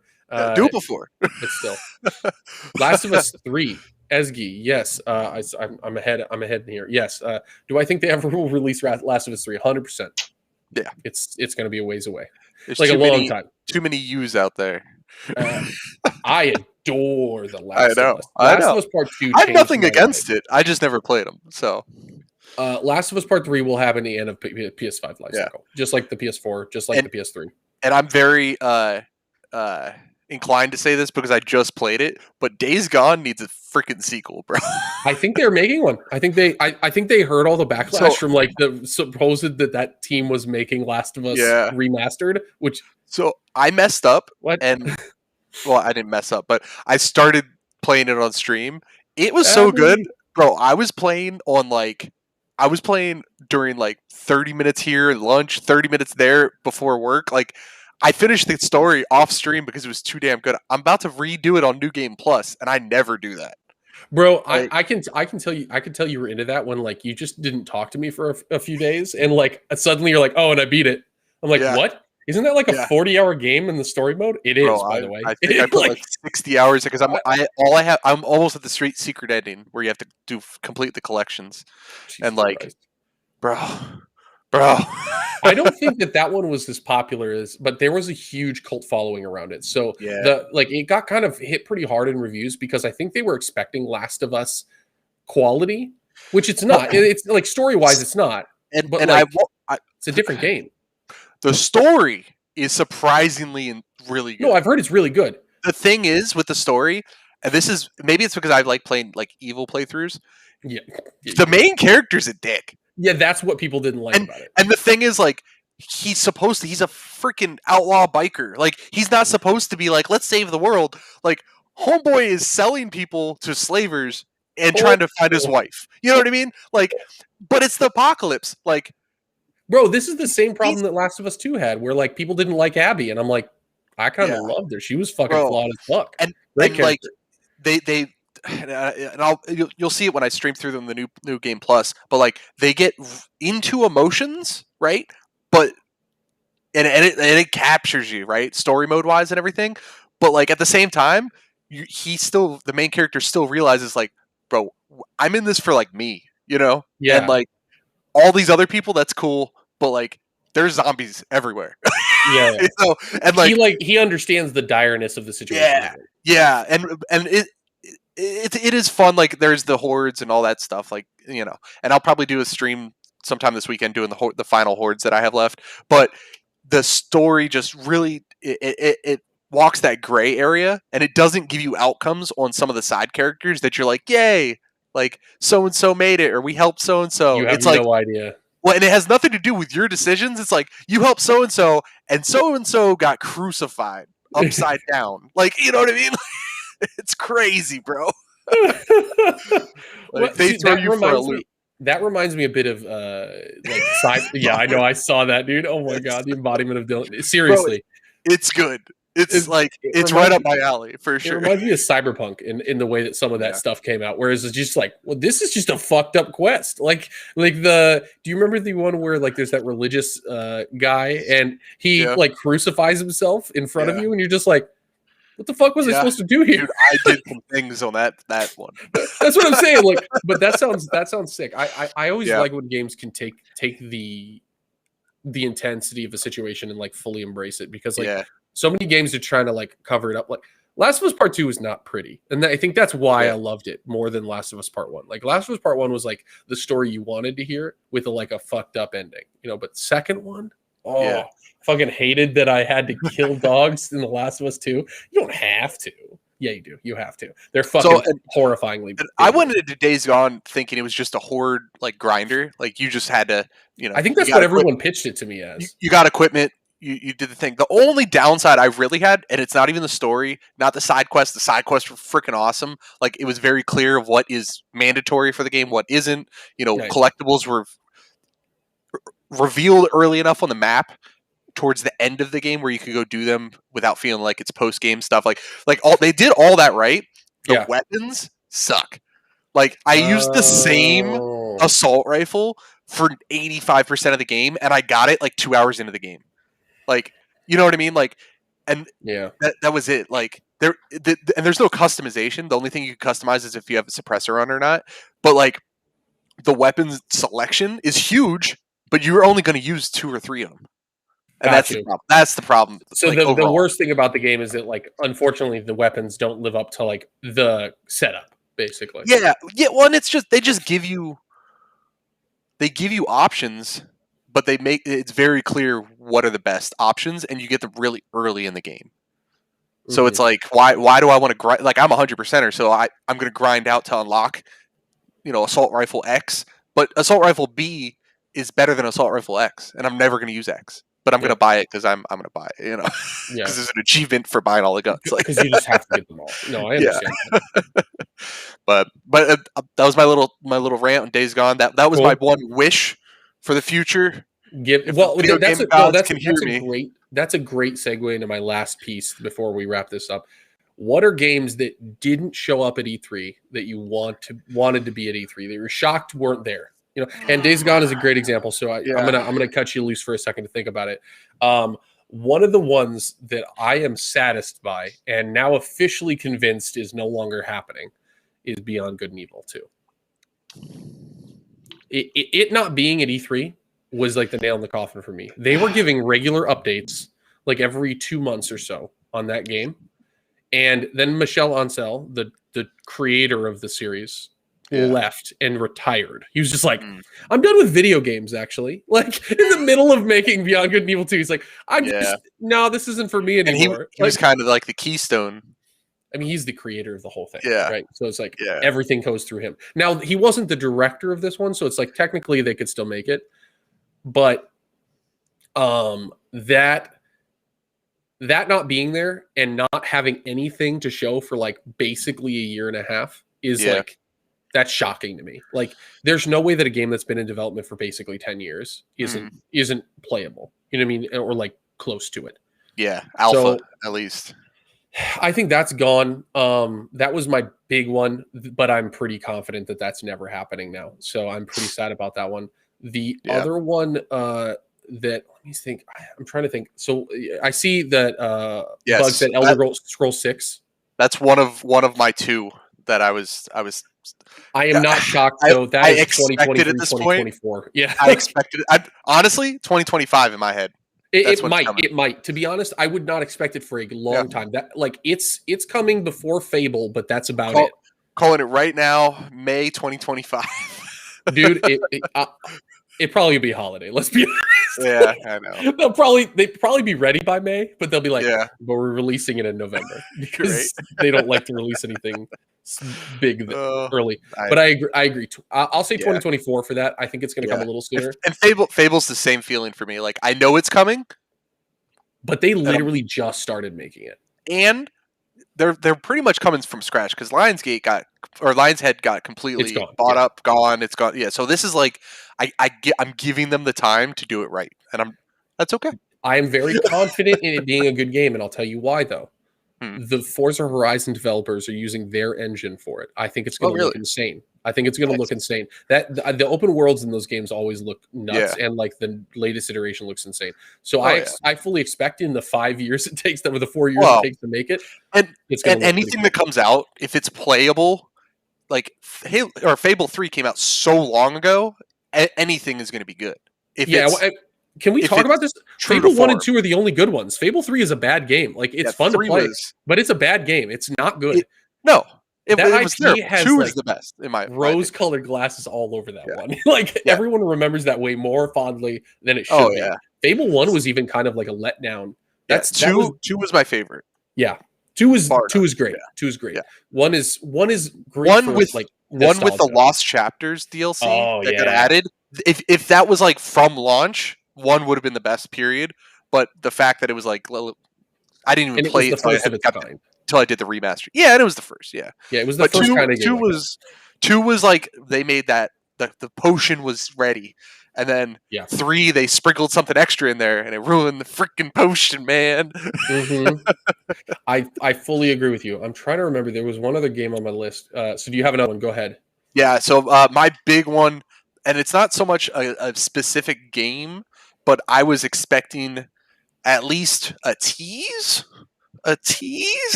Do it before. But still. Last of Us 3. Esgy, yes. I'm ahead. I'm ahead here. Yes. Do I think they ever will release Last of Us 3? 100%. Yeah. It's going to be a ways away. There's like a long time. Too many U's out there. I adore the Last of Us. Last of Us Part 2. I have nothing against it. I just never played them. So, Last of Us Part 3 will happen at the end of PS5 life cycle, just like the PS4, just like the PS3. And I'm very inclined to say this because I just played it, but Days Gone needs a freaking sequel, bro. I think they're making one. I think they heard all the backlash So- from like the supposed that team was making Last of Us Yeah. remastered. Which So I messed up, what? and well, I didn't mess up, but I started playing it on stream. It was so good, bro. I was playing during like 30 minutes here at lunch, 30 minutes there before work. Like, I finished the story off stream because it was too damn good. I'm about to redo it on New Game Plus, and I never do that. Bro, Like- I can tell you were into that when like you just didn't talk to me for a few days, and like suddenly you're like, oh, and I beat it. I'm like, Yeah. what? Isn't that like a Yeah. 40-hour game in the story mode? It is, Bro, by the way. I think I put like 60 hours because I'm almost at the straight secret ending where you have to complete the collections. Jesus and, like, Christ. Bro. I don't think that one was as popular as, but there was a huge cult following around it. So Yeah. it got kind of hit pretty hard in reviews because I think they were expecting Last of Us quality, which it's not. It's like story wise, it's not. and But and like, I it's a different game. the story is surprisingly and really good. No, I've heard it's really good. The thing is with the story, and this is maybe it's because I like playing like evil playthroughs. Yeah, The main character's a dick. yeah, that's what people didn't like about it. And the thing is, like, he's a freaking outlaw biker. Like, he's not supposed to be like, let's save the world. Like, homeboy is selling people to slavers and trying to find his wife. You know what I mean? Like, but it's the apocalypse. Like, Bro, this is the same problem that Last of Us 2 had, where like people didn't like Abby, and I'm like, I kind of loved her. She was fucking Bro. flawed as fuck. and Great like character. you'll see it when I stream through them the new game plus. But like they get into emotions, right? But and it captures you, right? Story mode wise and everything. But like at the same time, the main character still realizes like, bro, I'm in this for like me, you know? Yeah. And like all these other people, that's cool, but like there's zombies everywhere. Yeah. So, and like he understands the direness of the situation. Yeah. Yeah, and it is fun. Like there's the hordes and all that stuff. Like, you know, and I'll probably do a stream sometime this weekend doing the final hordes that I have left. But the story just really it walks that gray area, and it doesn't give you outcomes on some of the side characters that you're like, yay, like so and so made it, or we helped so and so. You have It's like, no idea. well, and it has nothing to do with your decisions. It's like you helped so and so got crucified upside down. Like, you know what I mean? It's crazy, bro. Like, they throw you for a loop. That reminds me a bit of yeah, I know, I saw that, dude. Oh my god, the embodiment of Dylan. Seriously, It's good. It's it right reminds up my alley for it sure. reminds me of Cyberpunk in the way that some of that Yeah. stuff came out. Whereas it's just like, well, this is just a fucked up quest. Like do you remember the one where like there's that religious guy and he Yeah. like crucifies himself in front of Yeah. you, and you're just like, what the fuck was I Yeah. supposed to do here? Dude, I did some things on that one. That's what I'm saying. Like, but that sounds sick. I always Yeah. like when games can take the intensity of a situation and like fully embrace it, because like Yeah. so many games are trying to like cover it up. Like Last of Us Part 2 is not pretty, and I think that's why Yeah. I loved it more than Last of Us Part 1. Like Last of Us Part 1 was like the story you wanted to hear with a fucked up ending, you know. But second one, Yeah. fucking hated that I had to kill dogs in The Last of Us 2. You don't have to. Yeah, you do. You have to. They're fucking horrifyingly. And I went into Days Gone thinking it was just a horde like grinder. Like you just had to, you know. I think that's you what got everyone pitched it to me as. you got equipment. You did the thing. The only downside I really had, and it's not even the story, not the side quests. The side quests were freaking awesome. Like it was very clear of what is mandatory for the game, what isn't. You know, Nice. collectibles were revealed early enough on the map towards the end of the game where you could go do them without feeling like it's post game stuff. Like all they did all that right. The Yeah. weapons suck. Like I used the same Oh. assault rifle for 85% of the game, and I got it like 2 hours into the game. Like, you know what I mean? Like, and Yeah. that was it. Like and there's no customization. The only thing you can customize is if you have a suppressor on or not. But like the weapons selection is huge, but you're only going to use 2 or 3 of them. And Got that's you. the problem. That's the problem. So like, the overall. worst thing about the game is that like unfortunately the weapons don't live up to like the setup, basically. Yeah. Well, and they just give you options, but it's very clear what are the best options, and you get them really early in the game. So it's like, why do I want to grind? Like, I'm 100%er, so I'm going to grind out to unlock, Assault Rifle X. But Assault Rifle B is better than Assault Rifle X, and I'm never going to use X. But I'm going to buy it because I'm going to buy it, Yeah, because there's an achievement for buying all the guns. Like, because you just have to get them all. No, I yeah. understand. That. But that was my little rant on Days Gone. That was Cool. my one wish for the future. If Well, the video that's game a, no, gods that's can a, hear that's a me. great that's a great segue into my last piece before we wrap this up. What are games that didn't show up at E3 that you wanted to be at E3 that you're shocked weren't there? And Days Gone is a great example. So I'm gonna cut you loose for a second to think about it. One of the ones that I am saddest by and now officially convinced is no longer happening is Beyond Good and Evil 2. It not being at E3 was like the nail in the coffin for me. They were giving regular updates like every 2 months or so on that game. And then Michel Ancel, the creator of the series, left and retired. He was just like, I'm done with video games, actually. Like, in the middle of making Beyond Good and Evil 2, he's like, no, this isn't for me anymore. And he was kind of like the keystone. I mean, he's the creator of the whole thing, Yeah. right? So it's like everything goes through him. Now, he wasn't the director of this one, so it's like technically they could still make it. But that not being there and not having anything to show for like basically a year and a half is like, that's shocking to me. Like, there's no way that a game that's been in development for basically 10 years isn't playable. You know what I mean? Or like close to it. Yeah, alpha at least. I think that's gone. That was my big one, but I'm pretty confident that that's never happening now. So I'm pretty sad about that one. The other one that, let me think. I'm trying to think. So I see that Bug said Elder Scrolls 6. That's one of my two that I am not shocked though. That is 2023, 2024. Yeah, I expected it. Honestly, 2025 in my head. It might. To be honest, I would not expect it for a long time. That like it's coming before Fable, but that's about it. Calling it right now, May 2025. Dude, it probably be a holiday. Let's be honest. Yeah, I know. They'd probably be ready by May, but they'll be like, but we're releasing it in November because they don't like to release anything big early. But I agree. I'll say 2024 for that. I think it's going to come a little sooner. And Fable's the same feeling for me. Like, I know it's coming, but they literally just started making it, and they're pretty much coming from scratch because Lionshead got completely bought up, gone. It's gone. Yeah. So this is like I'm giving them the time to do it right, and that's okay. I am very confident in it being a good game, and I'll tell you why though. The Forza Horizon developers are using their engine for it. I think it's going to look insane. I think it's going to look insane. That the open worlds in those games always look nuts, and like the latest iteration looks insane. So I fully expect in the 5 years it takes them, or the 4 years it takes to make it, and anything that comes out, if it's playable, like Fable 3 came out so long ago, anything is going to be good. Can we talk about this? Fable 1 and 2 are the only good ones. Fable 3 is a bad game. Like, it's fun to play, but it's a bad game. It's not good. It was IP has 2 is the best in my rose-colored glasses all over that one. Like, everyone remembers that way more fondly than it should be. Fable 1 was even kind of like a letdown. Two was my favorite. Yeah. 2 is great. 2 is great. Yeah. One is great. One with the Lost Chapters DLC that got added. If that was like from launch, 1 would have been the best period. But the fact that it was like, I didn't even play it until I did the remaster. Yeah, and it was the first. Yeah, it was the first kind of game. 2 was like they made that the potion was ready, and then 3 they sprinkled something extra in there, and it ruined the freaking potion, man. I fully agree with you. I'm trying to remember. There was one other game on my list. So do you have another one? Go ahead. Yeah. So my big one, and it's not so much a specific game, but I was expecting at least a tease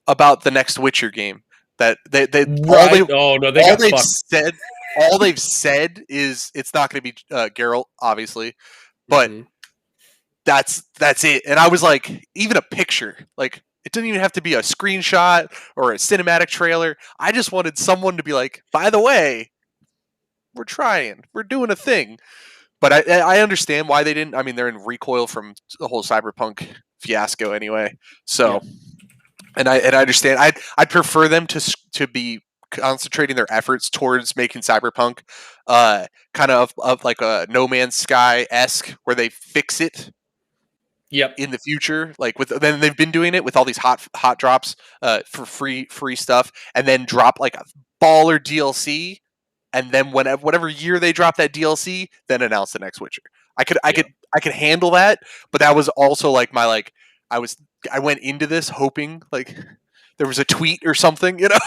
about the next Witcher game. That all they've said is it's not going to be Geralt, obviously, but that's it. And I was like, even a picture, like it didn't even have to be a screenshot or a cinematic trailer. I just wanted someone to be like, by the way, we're doing a thing. But I understand why they didn't. I mean, they're in recoil from the whole Cyberpunk fiasco anyway. So and I understand. I'd prefer them to be concentrating their efforts towards making Cyberpunk, kind of like a No Man's Sky esque, where they fix it Yep. in the future. Like with then they've been doing it with all these hot drops, for free stuff, and then drop like a baller DLC, and then whatever year they drop that DLC, then announce the next Witcher. I could handle that, but that was also like my like I was I went into this hoping like there was a tweet or something, you know.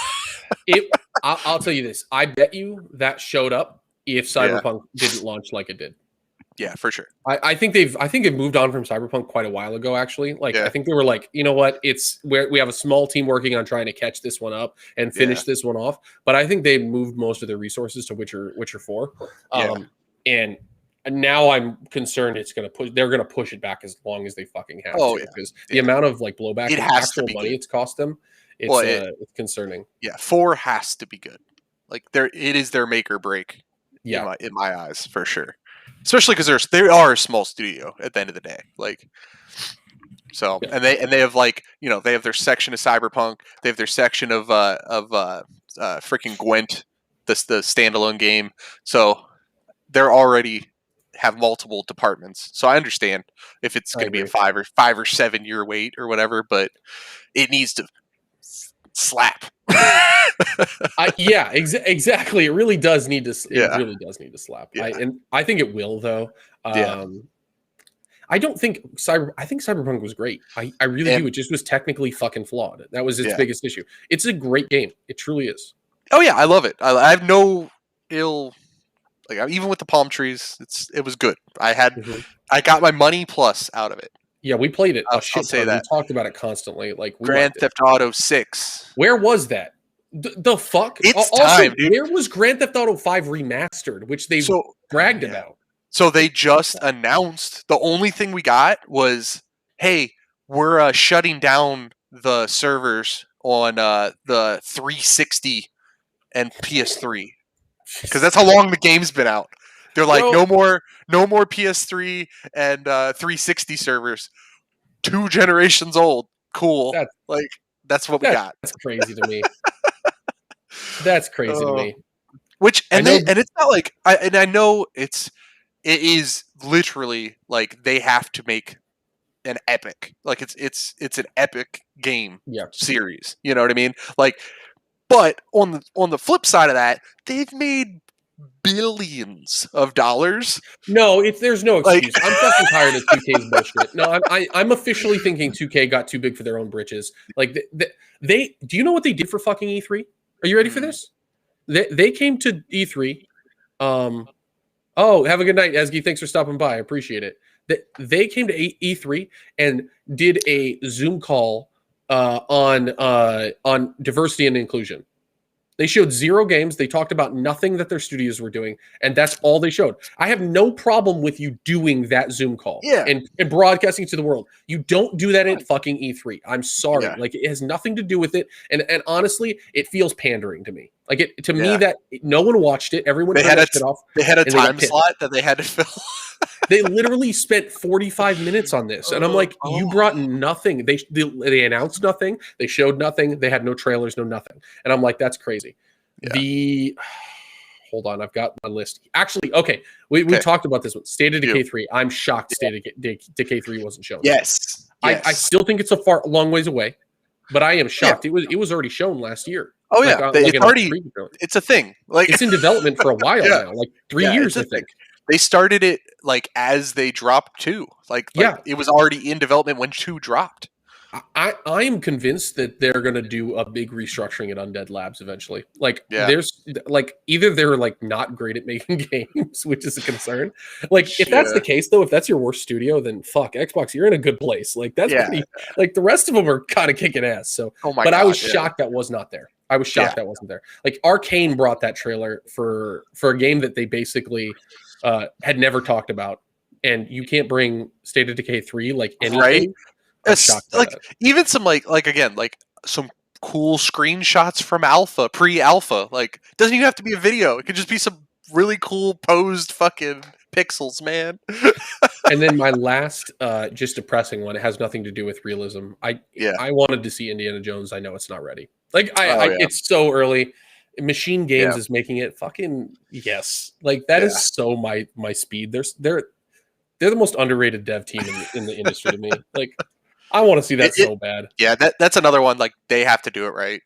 I'll tell you this. I bet you that showed up if Yeah. Cyberpunk didn't launch like it did. Yeah, for sure. I think they've moved on from Cyberpunk quite a while ago. Actually, like Yeah. I think they were like, you know what? It's where we have a small team working on trying to catch this one up and finish this one off. But I think they moved most of their resources to Witcher 4. And now I'm concerned they're gonna push it back as long as they fucking have to, because the amount of like blowback It and has to actual be money good. it's cost them, it's concerning. Yeah, 4 has to be good. Like it is their make or break. Yeah. In my eyes, for sure. Especially because they are a small studio at the end of the day. Like, so and they have like they have their section of Cyberpunk. They have their section of freaking Gwent, the standalone game. So they're already have multiple departments. So I understand if it's going to be a 5 or 7 year wait or whatever, but it needs to slap. Exactly. It really does need to. It really does need to slap. Yeah. I think it will though. I don't think I think Cyberpunk was great. I really do. It just was technically fucking flawed. That was its biggest issue. It's a great game. It truly is. Oh yeah, I love it. I have no ill. Like even with the palm trees, it was good. I got my money plus out of it. Yeah, we played it. I'll say that. We talked about it constantly. Like Grand Theft Auto 6. Where was that? The fuck? It's also, time, dude. Where was Grand Theft Auto 5 remastered, which they bragged about? So they just announced the only thing we got was, hey, we're shutting down the servers on the 360 and PS3 because that's how long the game's been out. They're like, no more PS3 and 360 servers. 2 generations old. Cool. That's what we got. That's crazy to me. That's crazy to me. And it's not like I know it is literally like they have to make an epic. Like it's an epic game series. You know what I mean? Like, but on the flip side of that, they've made billions of dollars. No, there's no excuse. I'm fucking tired of 2K's bullshit. No, I'm officially thinking 2K got too big for their own britches. Like they do you know what they did for fucking E3? Are you ready for this? They came to E3. Oh, have a good night, Esgy. Thanks for stopping by. I appreciate it. They came to E3 and did a Zoom call on diversity and inclusion. They showed 0 games. They talked about nothing that their studios were doing, and that's all they showed. I have no problem with you doing that Zoom call and broadcasting to the world. You don't do that at fucking E3. I'm sorry. Yeah. Like, it has nothing to do with it. And honestly, it feels pandering to me. Like, me, that no one watched it. Everyone turned that shit off. They had a time slot that they had to fill. They literally spent 45 minutes on this. And I'm like, you brought nothing. They announced nothing. They showed nothing. They had no trailers, no nothing. And I'm like, that's crazy. Yeah. Hold on. I've got my list. Actually, okay. We talked about this one. State of Decay 3. I'm shocked State of Decay 3 wasn't shown. Yes. I still think it's a long ways away, but I am shocked. Yeah. It was already shown last year. Oh, yeah. It's already, it's a thing. Like, it's in development for a while now, like 3 years, I think. They started it like as they dropped 2. Like it was already in development when 2 dropped. I am convinced that they're going to do a big restructuring at Undead Labs eventually. Like there's like either they're like not great at making games, which is a concern. Like if that's the case though, if that's your worst studio, then fuck Xbox, you're in a good place. Like that's pretty, like the rest of them are kind of kicking ass. So, but I was shocked that was not there. I was shocked that wasn't there. Like Arcane brought that trailer for a game that they basically had never talked about, and you can't bring State of Decay 3 like anything. Right? Like even some like again like some cool screenshots from pre-alpha. Like doesn't even have to be a video. It could just be some really cool posed fucking pixels, man. And then my last, just depressing one. It has nothing to do with realism. I wanted to see Indiana Jones. I know it's not ready. Like it's so early. Machine Games is making it. Fucking yes. Like that is so my speed. They're the most underrated dev team in the industry to me. Like I want to see that so bad. Yeah, that's another one. Like they have to do it right.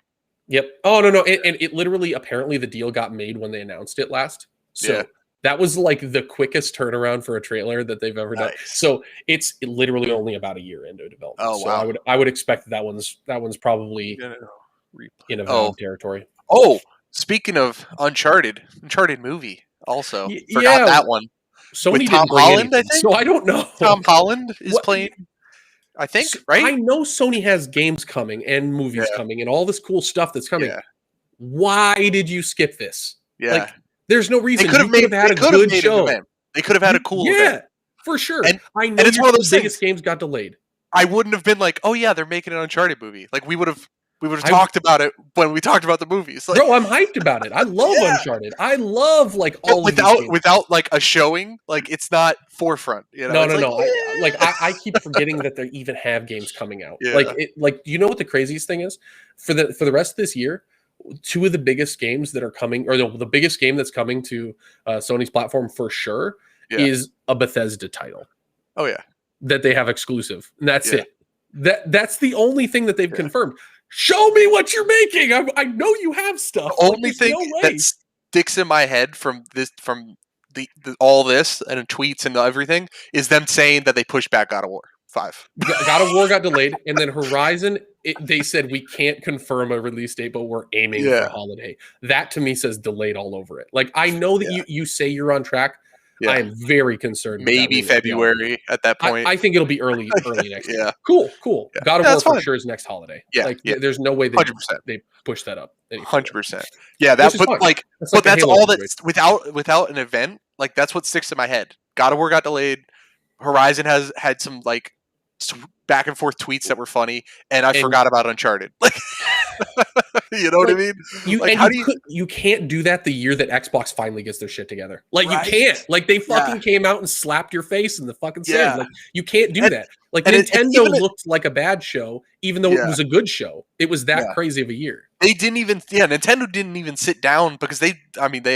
Yep. Oh no. And it literally apparently the deal got made when they announced it last. So that was like the quickest turnaround for a trailer that they've ever done. So it's literally only about a year into development. Oh wow. So I would expect that one's probably in a territory. Oh, speaking of Uncharted movie also. Forgot that one. Sony With Tom Holland, I think? So I don't know. Tom Holland is playing, I think, right? I know Sony has games coming and movies coming and all this cool stuff that's coming. Yeah. Why did you skip this? Yeah. Like, there's no reason. They could have had a good show. They could have had a cool event. For sure. And I know it's one of those biggest games got delayed. I wouldn't have been like, oh yeah, they're making an Uncharted movie. Like we would have talked about it when we talked about the movies. Like, bro, I'm hyped about it. I love Uncharted. I love like all without like a showing. Like it's not forefront. You know? No. I keep forgetting that they even have games coming out. Yeah. Like you know what the craziest thing is for the rest of this year. Two of the biggest games that are coming, or the biggest game that's coming to Sony's platform for sure, is a Bethesda title. Oh yeah, that they have exclusive, and that's it. That's the only thing that they've confirmed. Show me what you're making. I know you have stuff. The only thing that sticks in my head from all this and tweets and everything is them saying that they pushed back God of War 5. God of War got delayed, and then Horizon. They said we can't confirm a release date, but we're aiming for a holiday. That to me says delayed all over it. Like I know that you say you're on track. Yeah. I am very concerned. Maybe February at that point. I think it'll be early next year. Cool. Yeah. God of War for sure is next holiday. Yeah. There's no way they push that up. 100%. Yeah, that's all that's without an event. Like that's what sticks in my head. God of War got delayed. Horizon has had some like back and forth tweets that were funny, and I forgot about Uncharted. Like, you know what I mean? You can't do that the year that Xbox finally gets their shit together. Like you can't. Like they fucking came out and slapped your face in the fucking sand. Like you can't do that. Like Nintendo looked like a bad show, even though it was a good show. It was that crazy of a year. They didn't even, Nintendo didn't even sit down because they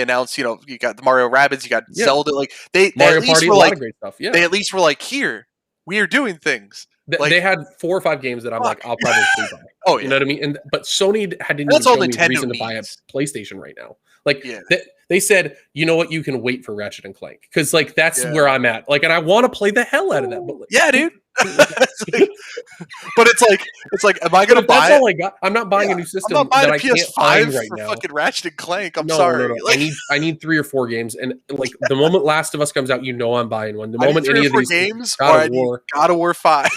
announced, you got the Mario Rabbids, you got Zelda, like Mario Party, a lot of great stuff. Yeah, they at least were like, here, we are doing things. They had 4 or 5 games that I'm like, I'll probably buy. Oh, yeah. You know what I mean? But Sony didn't even show me a reason to buy a PlayStation right now. Like they said, you know what? You can wait for Ratchet and Clank because like that's where I'm at. Like, and I want to play the hell out of that. But like, dude. But it's like, am I gonna buy? That's all I got. I'm not buying a new system. I'm not buying that a PS5 right for now. fucking Ratchet and Clank. I'm sorry. No. I need 3 or 4 games, and like the moment Last of Us comes out, I'm buying one. The moment any of these games, God of War 5.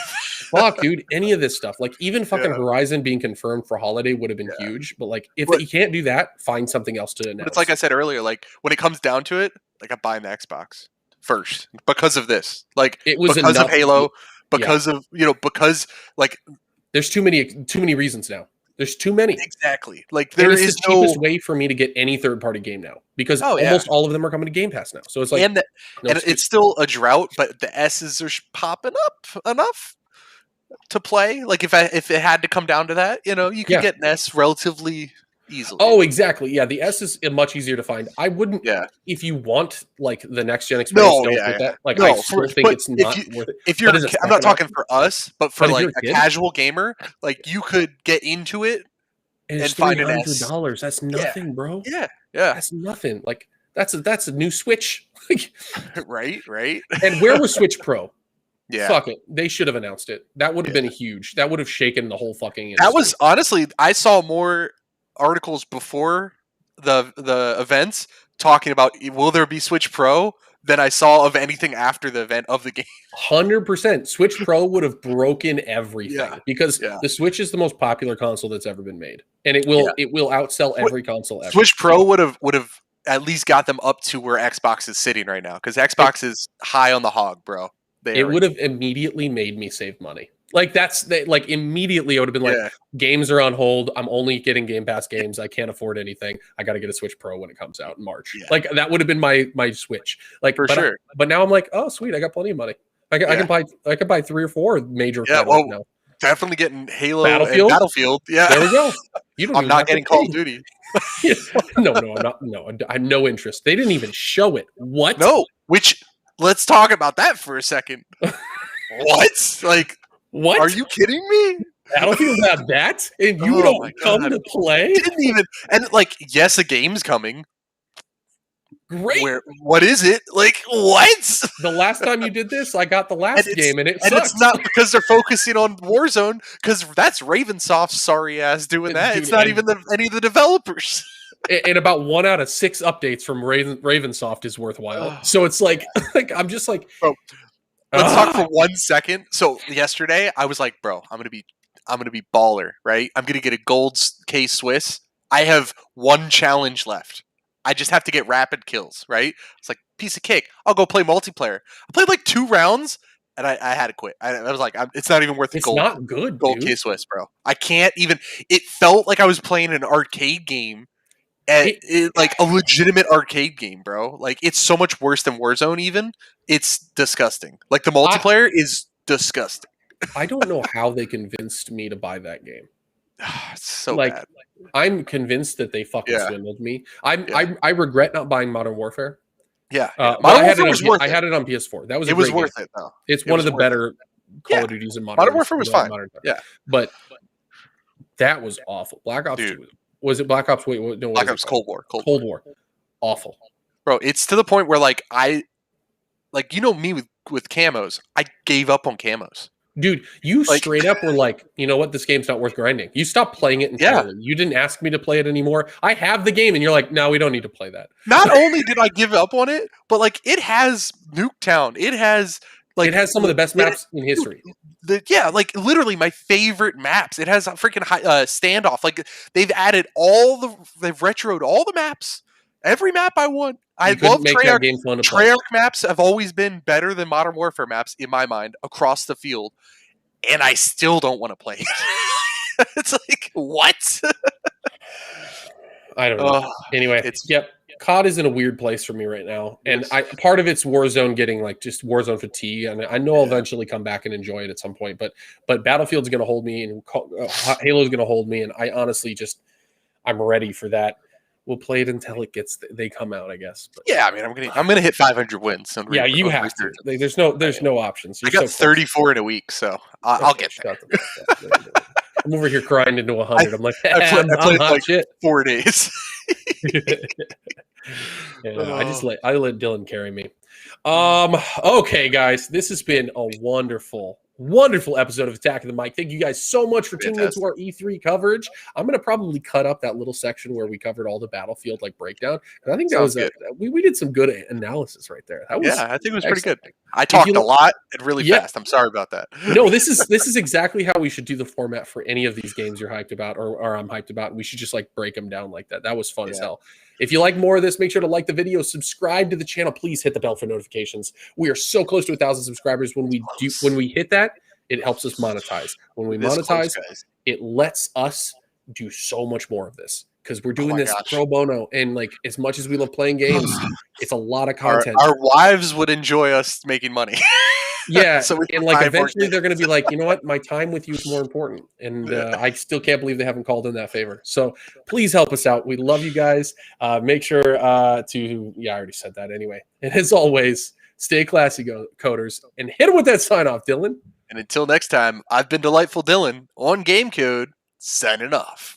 Fuck, dude, any of this stuff. Like even fucking Horizon being confirmed for holiday would have been huge. But like if you can't do that, find something else to announce. It's like I said earlier. Like when it comes down to it, like I'm buying the Xbox first because of this. Like it was because of Halo. Because of because like there's too many reasons now. There's too many. Exactly. Like there is the cheapest way for me to get any third-party game now because almost all of them are coming to Game Pass now. So it's like and it's still a drought, but the S's are popping up enough to play. Like if it had to come down to that, you could get an S relatively easily. Oh, exactly. Yeah, the S is much easier to find. I wouldn't. Yeah. If you want like the next gen experience, that. Like I still think it's not worth it. If you're, I'm not talking for us, but for like a casual gamer, like you could get into it and find an S. $300. That's nothing, bro. Yeah. That's nothing. Like that's a new Switch. Right. And where was Switch Pro? Yeah. Fuck it. They should have announced it. That would have been huge. That would have shaken the whole fucking industry. That was honestly, I saw more articles before the events talking about will there be Switch Pro than I saw of anything after the event of the game. 100%. Switch Pro would have broken everything because the Switch is the most popular console that's ever been made, and it will outsell every console ever. Switch Pro would have at least got them up to where Xbox is sitting right now because Xbox is high on the hog, bro. It would have immediately made me save money Like like immediately I would have been like, Yeah, games are on hold. I'm only getting Game Pass games. I can't afford anything. I got to get a Switch Pro when it comes out in March. yeah, Like that would have been my switch. Like, for sure. but now I'm like, oh sweet, I got plenty of money. I Yeah. can buy 3 or 4 major Yeah, titles well, now. definitely getting Halo Battlefield? and Battlefield. Yeah, There we go. You don't I'm even not have to getting Call pay. of Duty. No, I'm not. No, I have no interest. They didn't even show it. What? No, which let's talk about that for a second. What? Like, What? are you kidding me? Battlefield had that, and you Oh my don't come God. to play? Didn't even and like, yes, a game's coming. Great. What is it? Like, what? The last time you did this, I got the last game, and it And sucked. it's not because they're focusing on Warzone, because that's Ravensoft's sorry ass doing that. Dude, It's not and- even any of the developers. And about 1 out of 6 updates from Ravensoft is worthwhile. Ugh. So it's like I'm just like, Bro, Let's talk for ah. 1 second. So yesterday, I was like, bro, I'm gonna be baller, right? I'm gonna get a gold K Swiss. I have 1 challenge left. I just have to get rapid kills, right? It's like piece of cake. I'll go play multiplayer. I played like 2 rounds, and I had to quit. I was like, it's not even worth the It's gold. not good, Gold dude. K Swiss, bro. I can't even. It felt like I was playing an arcade game. Like a legitimate arcade game, bro. Like, it's so much worse than Warzone. Even it's disgusting. Like, the multiplayer is disgusting. I don't know how they convinced me to buy that game. It's so Like, bad. I'm convinced that they fucking Yeah. swindled me. Yeah. I regret not buying Modern Warfare. Yeah, Well, Modern I had Warfare it was on, worth I it. had it on PS4. That was It a was great worth game. it though. It's It one was of the worth it. better Call Yeah. of Duties in Modern Warfare was fine. Modern time. Yeah. But that was awful. Black Ops Dude. 2. Was it Black Ops? Wait, no, what Black was it Ops called? Cold War. Cold War. Awful. Bro, it's to the point where like you know me with camos, I gave up on camos. Dude, you Like- straight up were like, you know what? This game's not worth grinding. You stopped playing it entirely. You didn't ask me to play it anymore. I have the game, and you're like, no, we don't need to play that. Not only did I give up on it, but like it has Nuketown. It has like It has some of the best maps in history. like literally my favorite maps. It has a freaking standoff. Like they've retroed all the maps. Every map I want. I You couldn't love make that Treyarch. game fun to play. Treyarch maps have always been better than Modern Warfare maps in my mind across the field, and I still don't want to play it. It's like, what? I don't know. Ugh, Anyway, it's- yep. COD is in a weird place for me right now, and part of it's Warzone getting like just Warzone fatigue, and I know I'll eventually come back and enjoy it at some point. But Battlefield's going to hold me, and Halo's going to hold me, and I honestly I'm ready for that. We'll play it until they come out, I guess. But, yeah, I mean, I'm gonna hit 500 wins. yeah, you have to. There's no options. I You're got so close. 34 in a week, so I'll Okay, get there. shut the fuck up. I'm over here crying into 100. I'm like, I played hot like shit. 4 days. Yeah, I let Dylan carry me. Okay, guys, this has been a wonderful episode of Attack of the Mic. Thank you guys so much for tuning into our E3 coverage. I'm gonna probably cut up that little section where we covered all the Battlefield like breakdown. And I think that Sounds was we did some good analysis right there. That was Yeah, I think it was pretty good. excellent. I talked you a lot and really Yeah. fast. I'm sorry about that. No, this is exactly how we should do the format for any of these games you're hyped about or I'm hyped about. We should just like break them down like that. That was fun as Yeah. hell. If you like more of this, make sure to like the video, subscribe to the channel. Please hit the bell for notifications. We are so close to 1,000 subscribers. When we hit that, it helps us monetize. When we This monetize, close, guys. it lets us do so much more of this because we're doing my this gosh. pro bono. And like as much as we love playing games, it's a lot of Our, content. our wives would enjoy us making money. Yeah, So we and can like buy more eventually they're going to games. be like, you know what, my time with you is more important, and I still can't believe they haven't called in that favor. So please help us out. We love you guys. Make sure to I already said that anyway. And as always, stay classy, coders, and hit them with that sign off, Dylan. And until next time, I've been Delightful Dylan on Game Code, signing off.